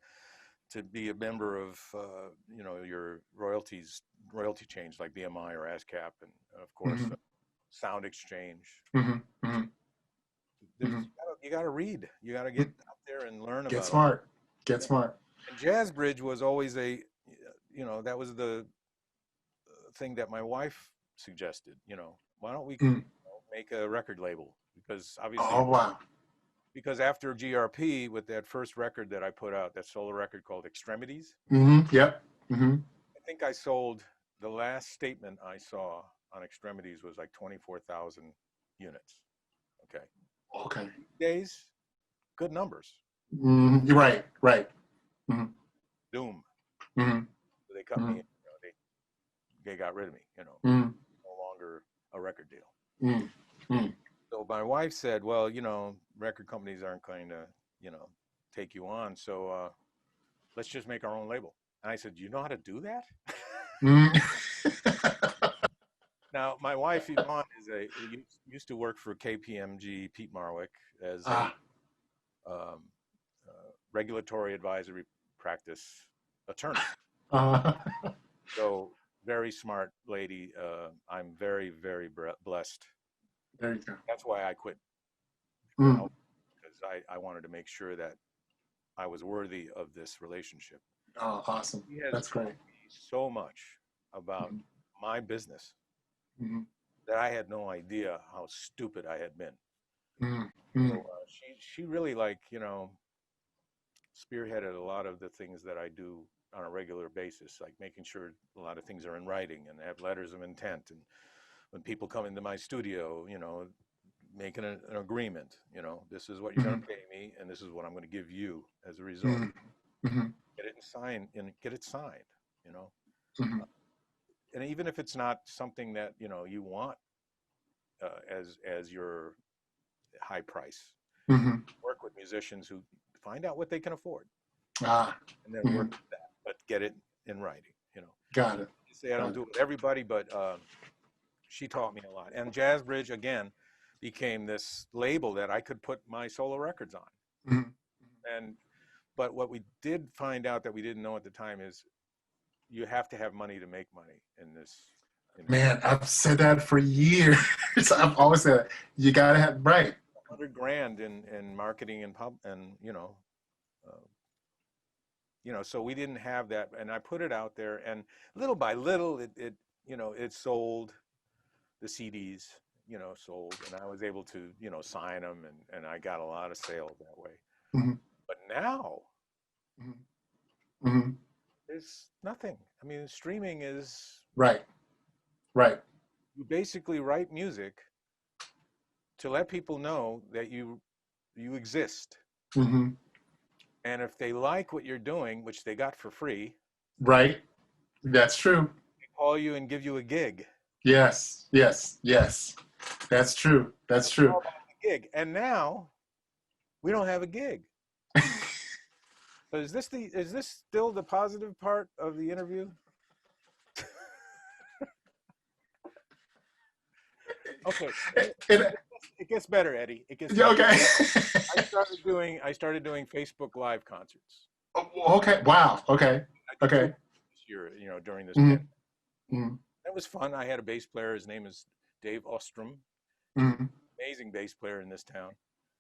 S2: be a member of your royalty change like BMI or ASCAP, and of course Sound Exchange.
S1: Mm-hmm. Mm-hmm.
S2: You got to read. You got to get out there and learn
S1: Get
S2: about
S1: smart.
S2: it.
S1: Get smart.
S2: And Jazz Bridge was always that was the thing that my wife suggested. Why don't we make a record label? Because obviously
S1: Oh wow.
S2: because after GRP, with that first record that I put out, that solo record called Extremities,
S1: Yep. Mm-hmm.
S2: I think I sold, the last statement I saw on Extremities was like 24,000 units. Okay.
S1: Okay.
S2: These days, good numbers.
S1: You're right. Right. Mm-hmm.
S2: Doom.
S1: Mm-hmm.
S2: They cut me, they got rid of me,
S1: Mm-hmm.
S2: no longer a record deal.
S1: Mm-hmm.
S2: So my wife said, well, record companies aren't going to, take you on. So let's just make our own label. And I said, do you know how to do that?
S1: Mm-hmm.
S2: Now, my wife, Yvonne, used to work for KPMG, Pete Marwick, as a um, regulatory advisory practice attorney.
S1: uh,
S2: So very smart lady. I'm very, very blessed.
S1: there you go.
S2: That's why I quit.
S1: Mm.
S2: Because I wanted to make sure that I was worthy of this relationship.
S1: Oh, awesome.
S2: He has
S1: That's
S2: taught
S1: great.
S2: me so much about my business
S1: Mm-hmm.
S2: that I had no idea how stupid I had been.
S1: Mm-hmm.
S2: So she really spearheaded a lot of the things that I do on a regular basis, like making sure a lot of things are in writing and have letters of intent. And when people come into my studio, making an agreement, this is what you're going to pay me, and this is what I'm going to give you as a result.
S1: Mm-hmm.
S2: Get it signed and get it signed, you know.
S1: Mm-hmm.
S2: And even if it's not something that you want as your high price,
S1: Mm-hmm.
S2: work with musicians who find out what they can afford,
S1: Ah.
S2: and then
S1: Mm-hmm.
S2: work with that, but get it in writing.
S1: Got it.
S2: You say I don't do it with everybody, but she taught me a lot. And Jazz Bridge again became this label that I could put my solo records on.
S1: Mm-hmm.
S2: But what we did find out that we didn't know at the time is you have to have money to make money in this.
S1: Man, I've said that for years. I've always said that. You gotta have right.
S2: $100,000 in marketing and so we didn't have that, and I put it out there, and little by little it sold. The CDs sold, and I was able to sign them, and I got a lot of sales that way.
S1: Mm-hmm.
S2: But now
S1: Mm-hmm.
S2: there's nothing. I mean, streaming is
S1: Right.
S2: you basically write music to let people know that you exist.
S1: Mm-hmm.
S2: And if they like what you're doing, which they got for free,
S1: Right. That's true.
S2: they call you and give you a gig.
S1: Yes. That's true. That's
S2: It's
S1: true.
S2: all about the gig. And now we don't have a gig. So is this still the positive part of the interview? Okay. It gets better, Eddie. It gets better.
S1: Okay.
S2: I started doing Facebook Live concerts.
S1: Okay. Wow. Okay.
S2: I did
S1: Okay.
S2: this year, during this
S1: Mm-hmm.
S2: pandemic.
S1: Mm-hmm.
S2: That was fun. I had a bass player. His name is Dave Ostrom.
S1: Mm-hmm.
S2: Amazing bass player in this town.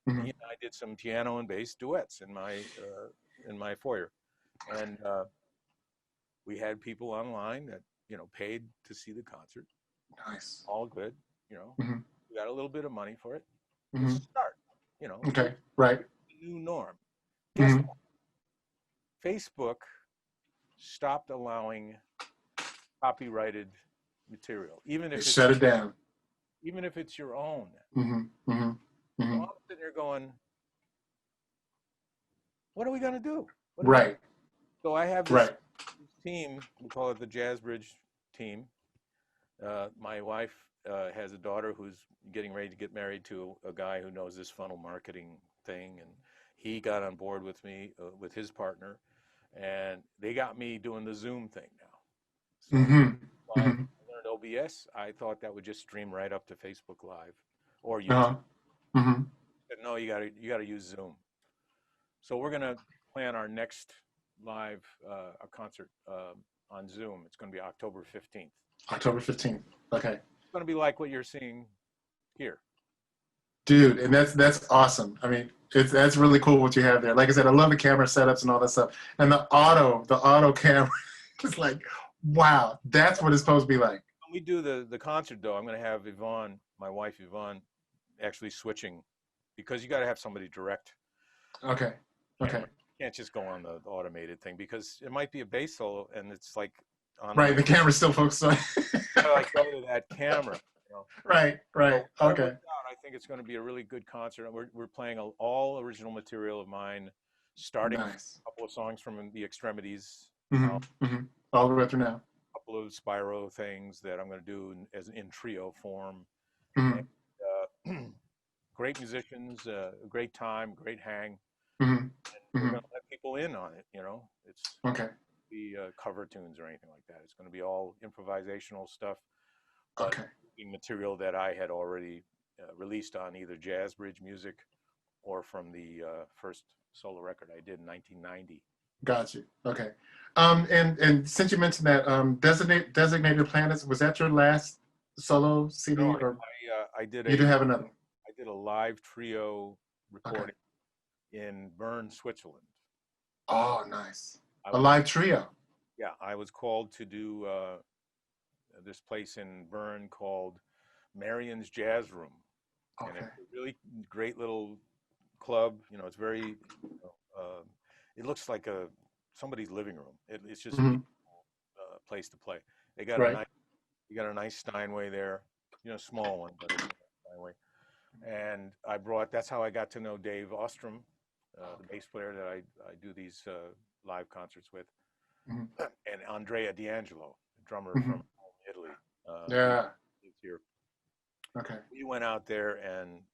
S1: Mm-hmm.
S2: And, I did some piano and bass duets in my foyer, and we had people online that paid to see the concert.
S1: Nice.
S2: All good.
S1: Mm-hmm.
S2: We got a little bit of money for it.
S1: Mm-hmm.
S2: It's a start.
S1: Okay. Right.
S2: The new norm. Guess
S1: Mm-hmm.
S2: what? Facebook stopped allowing copyrighted material, even if
S1: Shut it down.
S2: even if it's your own.
S1: Mm-hmm. Mm-hmm.
S2: So
S1: Mm-hmm.
S2: I'm sitting there going, what are we going to do?
S1: Right.
S2: So I have this team. We call it the Jazz Bridge team. My wife has a daughter who's getting ready to get married to a guy who knows this funnel marketing thing, and he got on board with me with his partner, and they got me doing the Zoom thing now. So
S1: Mm-hmm.
S2: I
S1: Mm-hmm.
S2: learned OBS. I thought that would just stream right up to Facebook Live or YouTube.
S1: Uh-huh. Mm-hmm.
S2: But no, you gotta use Zoom. So we're gonna plan our next live a concert on Zoom. It's gonna be October 15th.
S1: October 15th. Okay.
S2: It's gonna be like what you're seeing here.
S1: Dude, and that's awesome. I mean, that's really cool what you have there. Like I said, I love the camera setups and all that stuff. And the auto camera is like, wow, that's what it's supposed to be like.
S2: When we do the concert though, I'm gonna have Yvonne, my wife Yvonne, actually switching because you got to have somebody direct
S1: Okay.
S2: the
S1: Okay.
S2: camera. You can't just go on the automated thing because it might be a bass solo and it's like on
S1: Right.
S2: my,
S1: The camera's still focused on.
S2: gotta like go to that camera, you know.
S1: Right.
S2: So
S1: Right.
S2: when I
S1: Okay.
S2: worked out, I think it's going to be a really good concert. We're playing all original material of mine, starting from
S1: Nice.
S2: a couple of songs from the Extremities,
S1: Hmm. Hmm. All the way through now.
S2: a couple of Spyro things that I'm going to do in trio form. And
S1: Hmm.
S2: great musicians, a great time, great hang.
S1: Hmm.
S2: We're
S1: Hmm.
S2: going to let people in on it. You know, it's
S1: Okay.
S2: be cover tunes or anything like that. It's going to be all improvisational stuff, but
S1: Okay.
S2: material that I had already released on either Jazz Bridge Music or from the first solo record I did in 1990.
S1: Got you. Okay. And since you mentioned that, Designated Planets, was that your last solo
S2: No,
S1: CD, or
S2: I did
S1: you do
S2: a
S1: have another?
S2: I did a live trio
S1: Okay.
S2: recording in Bern, Switzerland.
S1: Oh, nice.
S2: I
S1: A
S2: was
S1: live trio.
S2: Yeah, I was called to do this place in Bern called Marion's Jazz Room, and
S1: Okay.
S2: it's a really great little club. You know, it's very, it looks like somebody's living room. It's just a
S1: Hmm.
S2: beautiful place to play. They got a
S1: Right.
S2: nice, you got a nice Steinway there, you know, small one, but it's a Steinway. And that's how I got to know Dave Ostrom, the bass player that I do these live concerts with,
S1: Hmm.
S2: and Andrea D'Angelo, drummer
S1: Hmm.
S2: from Italy, who
S1: Yeah.
S2: lives here.
S1: Okay.
S2: We went out there and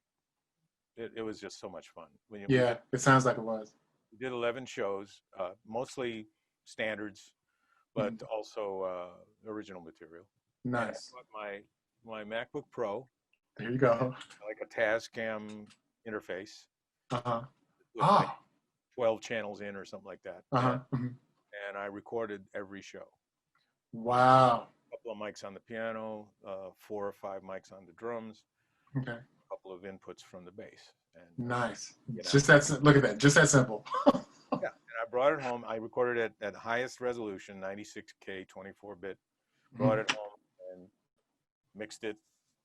S2: it was just so much fun.
S1: Yeah. It sounds like it was.
S2: We did 11 shows, mostly standards, but
S1: Mhm.
S2: also original material. And I
S1: Nice.
S2: brought my MacBook Pro
S1: There you
S2: and
S1: go.
S2: like a Tascam interface
S1: Uh-huh.
S2: with like
S1: Oh.
S2: 12 channels in or something like that.
S1: Uh-huh. Hmm.
S2: And I recorded every show.
S1: Wow.
S2: A couple of mics on the piano, 4 or 5 mics on the drums,
S1: Okay.
S2: a couple of inputs from the bass, and
S1: Nice.
S2: you know,
S1: Just that. Look at that. Just that simple.
S2: yeah. And I brought it home. I recorded it at highest resolution, 96K, 24-bit. Brought
S1: Mhm.
S2: it home and mixed it,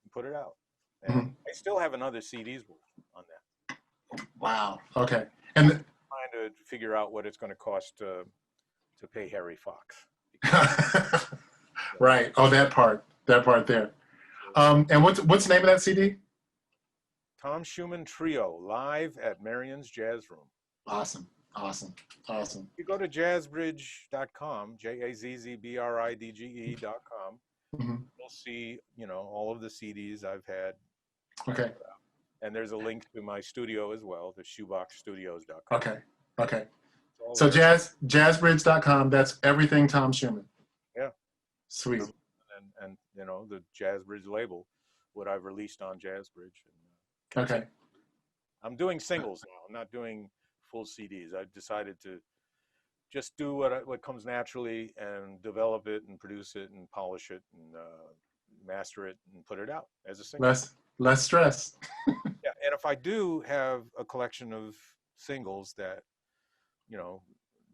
S2: and put it out. And
S1: Mhm.
S2: I still have another CD's worth on that.
S1: Wow. Okay. And
S2: Trying to figure out what it's going to cost to pay Harry Fox because
S1: right. Oh, that part. That part there. And what's the name of that CD?
S2: Tom Schuman Trio live at Marion's Jazz Room.
S1: Awesome. Awesome. Awesome.
S2: You go to jazzbridge.com, jazzbridge.com.
S1: Hmm.
S2: You'll see, you know, all of the CDs I've had.
S1: Okay.
S2: And there's a link to my studio as well, the shoeboxstudios.com.
S1: Okay. Okay.
S2: It's all
S1: So
S2: there.
S1: jazzbridge.com, that's everything Tom Schuman.
S2: Yeah.
S1: Sweet.
S2: And you know, the Jazz Bridge label, what I've released on Jazz Bridge. And,
S1: Okay.
S2: I'm doing singles now. I'm not doing full CDs. I've decided to just do what comes naturally and develop it and produce it and polish it and master it and put it out as a single.
S1: Less stress.
S2: Yeah, and if I do have a collection of singles that, you know,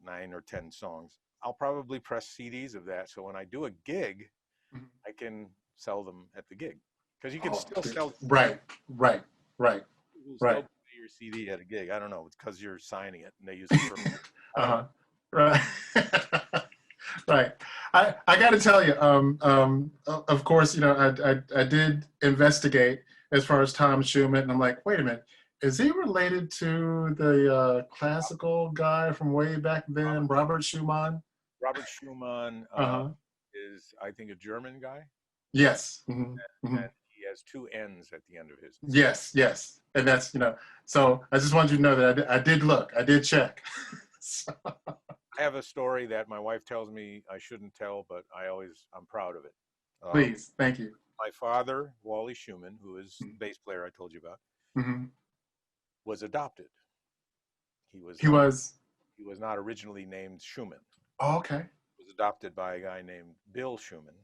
S2: 9 or 10 songs, I'll probably press CDs of that. So when I do a gig,
S1: Mhm.
S2: I can sell them at the gig because you can
S1: Oh,
S2: still sell.
S1: right. Right. Right.
S2: People still
S1: Right.
S2: play your CD at a gig. I don't know. It's because you're signing it and they use it for. I don't
S1: Uh-huh.
S2: know.
S1: Right. Right. I got to tell you, of course, you know, I did investigate as far as Tom Schumann, and I'm like, wait a minute, is he related to the classical guy from way back then, Robert Schumann?
S2: Robert Schumann
S1: Uh-huh.
S2: is, I think, a German guy,
S1: Yes. Hmm. Hmm.
S2: and he has two N's at the end of his name.
S1: Yes. Yes. And that's, you know, so I just wanted you to know that I did look, I did check. So,
S2: I have a story that my wife tells me I shouldn't tell, but I'm proud of it. Um,
S1: please, thank you.
S2: my father, Wally Schumann, who is the bass player I told you about,
S1: Hmm.
S2: was adopted. He was
S1: He
S2: not.
S1: was,
S2: He was not originally named Schumann.
S1: oh, okay.
S2: He was adopted by a guy named Bill Schumann,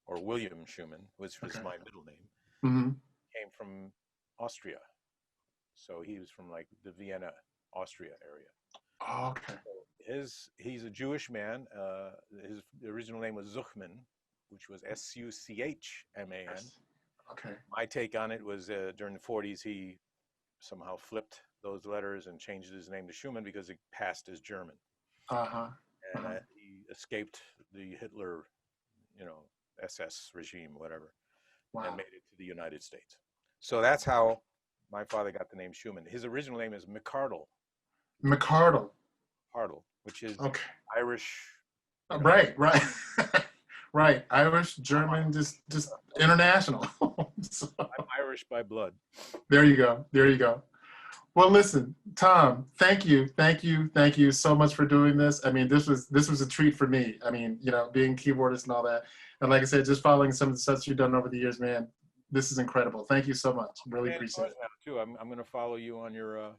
S2: or William Schumann, which was
S1: Okay.
S2: my middle name.
S1: Hmm.
S2: Came from Austria, so he was from like the Vienna, Austria area.
S1: Oh, okay.
S2: He's a Jewish man. His original name was Zuchman, which was Suchman.
S1: Yes. Okay.
S2: My take on it was during the 40s somehow flipped those letters and changed his name to Schumann because it passed as German,
S1: Uh-huh.
S2: and
S1: Uh-huh.
S2: he escaped the Hitler, SS regime, whatever, and
S1: Wow.
S2: made it to the United States. So that's how my father got the name Schumann. His original name is McCardle,
S1: McCardle.
S2: Hardle, which is
S1: Okay.
S2: Irish, you know.
S1: Right, right. Right. Irish, German, just international. So,
S2: I'm Irish by blood.
S1: there you go. There you go. Well, listen, Tom, thank you so much for doing this. I mean, this was a treat for me. I mean, being keyboardist and all that. And like I said, just following some of the stuff you've done over the years, man, this is incredible. Thank you so much. Really
S2: And
S1: appreciate
S2: yours
S1: it.
S2: now too. I'm going to follow you on your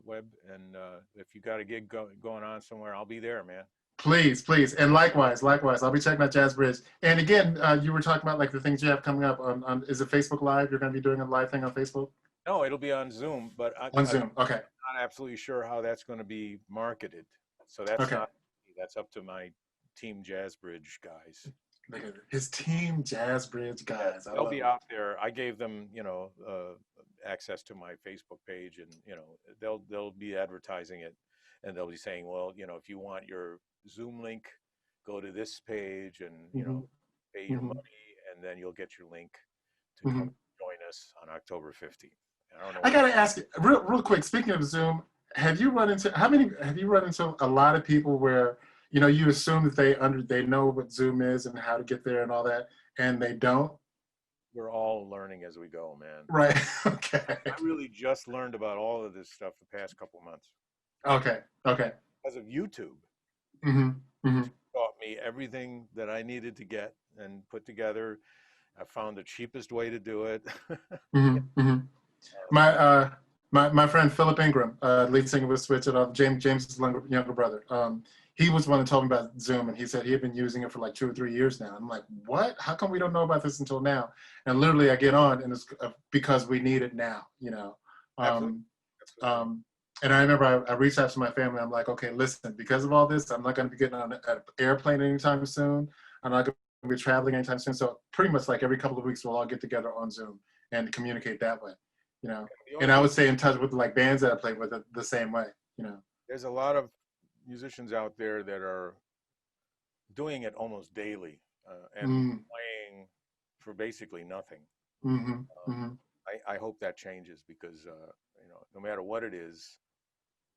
S2: web, and if you got a gig going on somewhere, I'll be there, man.
S1: Please, please. And likewise, I'll be checking out Jazz Bridge. And again, you were talking about like the things you have coming up on is it Facebook Live? You're going to be doing a live thing on Facebook?
S2: No, it'll be on Zoom, but
S1: On
S2: I'm
S1: Zoom. Okay.
S2: not absolutely sure how that's going to be marketed. So that's
S1: Okay.
S2: not that's up to my team Jazzbridge guys.
S1: Look at it. His team, Jazz Bridge
S2: Yeah,
S1: guys. I
S2: they'll
S1: love
S2: be
S1: it.
S2: out there. I gave them, access to my Facebook page, and they'll be advertising it, and they'll be saying, well, if you want your Zoom link, go to this page, and
S1: Hmm.
S2: pay your
S1: Hmm.
S2: money, and then you'll get your link to
S1: Hmm.
S2: come join us on October 15th. I don't know
S1: I
S2: when.
S1: gotta ask you, real quick. Speaking of Zoom, have you run into how many? Have you run into a lot of people where you assume that they know what Zoom is and how to get there and all that, and they don't?
S2: We're all learning as we go, man.
S1: Right. Okay.
S2: I really just learned about all of this stuff the past couple months
S1: Okay. Okay.
S2: because of YouTube.
S1: Hmm. Hmm.
S2: YouTube taught me everything that I needed to get and put together. I found the cheapest way to do it.
S1: Hmm. Hmm. My
S2: You
S1: my friend Philip Ingram, lead singer with Switch, and James's younger brother. He was the one that told me about Zoom, and he said he had been using it for like 2 or 3 years now. I'm like, what? How come we don't know about this until now? And literally, I get on, and it's because we need it now.
S2: absolutely,
S1: Um,
S2: absolutely.
S1: um, and I remember I reached out to my family. I'm like, okay, listen, because of all this, I'm not going to be getting on an airplane anytime soon. I'm not going to be traveling anytime soon. So pretty much like every couple of weeks, we'll all get together on Zoom and communicate that way. You know,
S2: The only
S1: and I would
S2: reason
S1: stay in touch with like bands that I played with the same way.
S2: there's a lot of musicians out there that are doing it almost daily and
S1: Mm,
S2: playing for basically nothing.
S1: mm-hmm,
S2: Um,
S1: mm-hmm.
S2: I hope that changes because no matter what it is,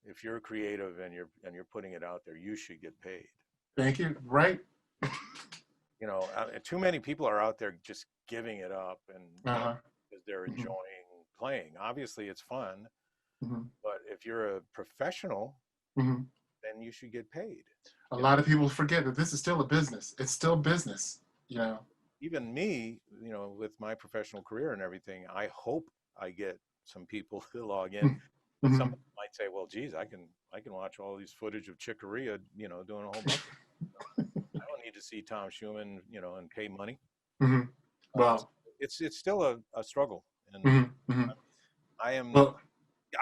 S2: if you're creative and you're putting it out there, you should get paid.
S1: Thank you. Right.
S2: Too many people are out there just giving it up and
S1: Uh-huh.
S2: because they're
S1: Mm-hmm,
S2: enjoying playing. Obviously, it's fun,
S1: mm-hmm,
S2: but if you're a professional,
S1: mm-hmm.
S2: then you should get paid.
S1: A
S2: You know,
S1: lot of people forget that this is still a business. It's still business. You know.
S2: even me, with my professional career and everything, I hope I get some people to log in. But
S1: Mm-hmm.
S2: some might say, "Well, geez, I can watch all these footage of Chick Corea, doing a whole bunch of. I don't need to see Tom Schumann, and pay money."
S1: Mm-hmm.
S2: So
S1: Well.
S2: it's still a struggle, and
S1: Mm-hmm, mm-hmm.
S2: I am.
S1: Well.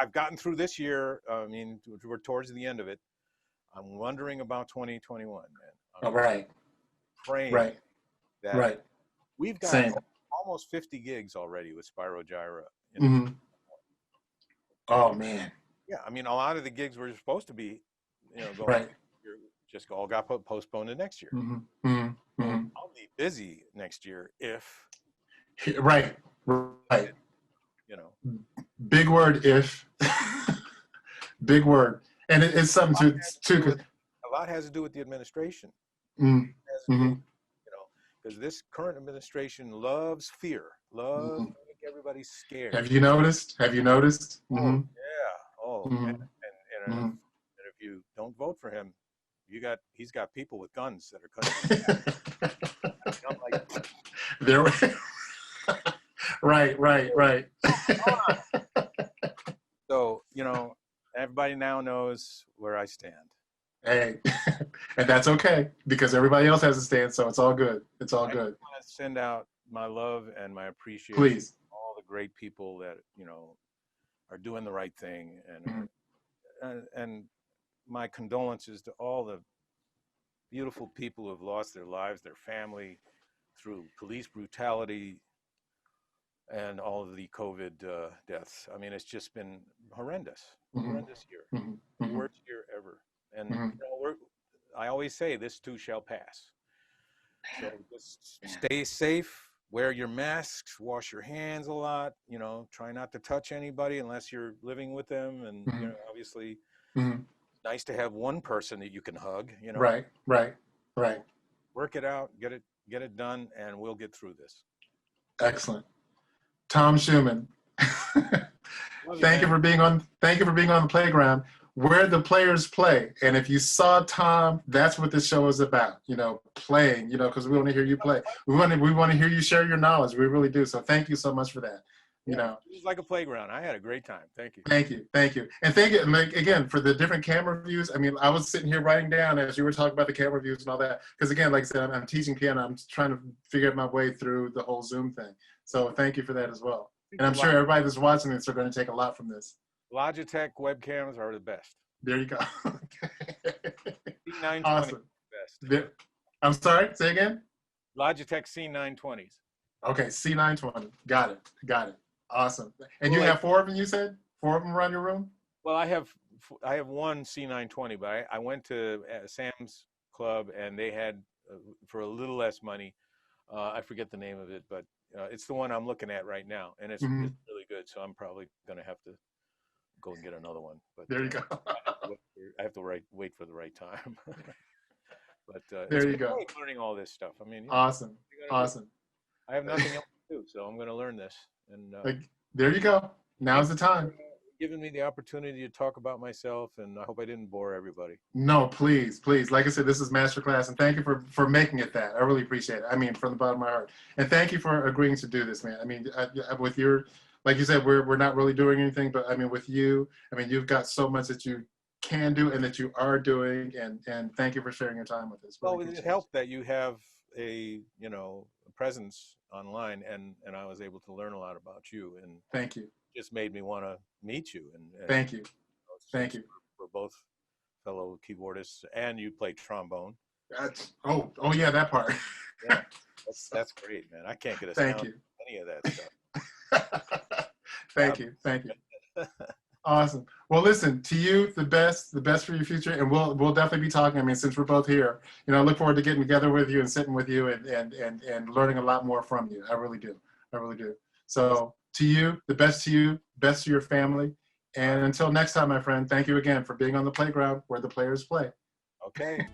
S2: I've gotten through this year. I mean, we're towards the end of it. I'm wondering about 2021, man.
S1: Oh,
S2: I'm just
S1: right.
S2: praying
S1: Right.
S2: that
S1: Right.
S2: we've got
S1: Same.
S2: almost 50 gigs already with SPYRO GYRA in the.
S1: Mm-hmm. Oh man.
S2: Yeah, I mean, a lot of the gigs were supposed to be, going
S1: Right.
S2: on this year, just all got postponed to next year.
S1: Mm-hmm. Mm-hmm.
S2: So
S1: Mm-hmm.
S2: I'll be busy next year if,
S1: Right. Right.
S2: you know,
S1: Big word if. Big word. And it's
S2: a
S1: something
S2: lot has to
S1: to
S2: do with a lot has to do with the administration.
S1: mm,
S2: It has to do with,
S1: mm-hmm,
S2: because this current administration loves fear, loves
S1: mm-hmm.
S2: to make everybody scared.
S1: Have you noticed? Have you noticed?
S2: Oh
S1: Mm-hmm,
S2: yeah, oh,
S1: mm-hmm,
S2: and
S1: mm-hmm.
S2: if you don't vote for him, he's got people with guns that are cutting. I'm like,
S1: There. Right. Right. Right.
S2: so everybody now knows where I stand.
S1: Hey, and that's okay because everybody else has a stand, so it's all good. It's all
S2: I
S1: good.
S2: want to send out my love and my appreciation
S1: Please.
S2: to all the great people that are doing the right thing,
S1: Mm-hmm,
S2: and my condolences to all the beautiful people who have lost their lives, their family through police brutality, and all of the COVID deaths. I mean, it's just been horrendous,
S1: Mhm.
S2: horrendous year,
S1: Mhm.
S2: the
S1: Mhm.
S2: worst year ever. And
S1: Mhm.
S2: I always say this too shall pass. So just stay safe, wear your masks, wash your hands a lot, you know, try not to touch anybody unless you're living with them. And, you know,
S1: Mhm.
S2: obviously
S1: Mhm.
S2: nice to have one person that you can hug, you know,
S1: Right. Right. Right.
S2: work it out, get it done, and we'll get through this.
S1: Excellent. Tom Schuman.
S2: Love you,
S1: Thank you
S2: man.
S1: for being on. Thank you for being on the playground, where the players play. And if you saw Tom, that's what this show is about. You know, playing. You know, because we want to hear you play. We want to hear you share your knowledge. We really do. So thank you so much for that. You
S2: Yeah,
S1: know,
S2: it was like a playground. I had a great time. Thank you.
S1: thank you, and thank you like, again for the different camera views. I mean, I was sitting here writing down as you were talking about the camera views and all that. Because again, like I said, I'm teaching piano. I'm trying to figure out my way through the whole Zoom thing. So thank you for that as well.
S2: I think
S1: And
S2: the
S1: I'm sure everybody that's watching this are going to take a lot from this.
S2: Logitech webcams are the best.
S1: There you go.
S2: C920
S1: Awesome.
S2: best.
S1: There, I'm sorry, say again?
S2: Logitech C920s.
S1: Okay, C920. Got it. Got it. Awesome. And
S2: Well,
S1: you
S2: like,
S1: have 4 of them, you said? 4 of them around your room?
S2: well, I have one C920, but I went to Sam's Club and they had for a little less money. I forget the name of it, but it's the one I'm looking at right now, and
S1: Hmm.
S2: it's really good. So I'm probably gonna have to go and get another one. But
S1: There you go.
S2: I have to wait for the right time. But it's
S1: There you
S2: been
S1: go.
S2: great learning all this stuff. I mean, you know,
S1: Awesome.
S2: what you gotta do.
S1: Awesome.
S2: I have nothing else to do, so I'm going to learn this. And
S1: Like, there you go.
S2: thank
S1: Now's the
S2: you for
S1: time.
S2: giving me the opportunity to talk about myself. And I hope I didn't bore everybody.
S1: No, please, please. Like I said, this is masterclass, and thank you for making it that. I really appreciate it. I mean, from the bottom of my heart. And thank you for agreeing to do this, man. I mean, with your, like you said, we're not really doing anything, but I mean, with you, I mean, you've got so much that you can do and that you are doing, and thank you for sharing your time with us. Really
S2: Well, it
S1: appreciate it.
S2: helped that you have a a presence online, and I was able to learn a lot about you, and
S1: Thank you,
S2: just made me want to meet you. And
S1: thank you, thank
S2: since
S1: you.
S2: we're both fellow keyboardists, and you play trombone,
S1: Oh yeah, that part.
S2: yeah,
S1: So,
S2: that's great, man. I can't get a
S1: thank
S2: sound
S1: you.
S2: any of that stuff.
S1: Thank you, thank you. Awesome. Well, listen, to you, the best for your future, and we'll definitely be talking. I mean, since we're both here, you know, I look forward to getting together with you and sitting with you and learning a lot more from you. I really do. I really do.
S2: Awesome.
S1: So to you, best to your family. And until next time, my friend, thank you again for being on the playground where the players play.
S2: Okay.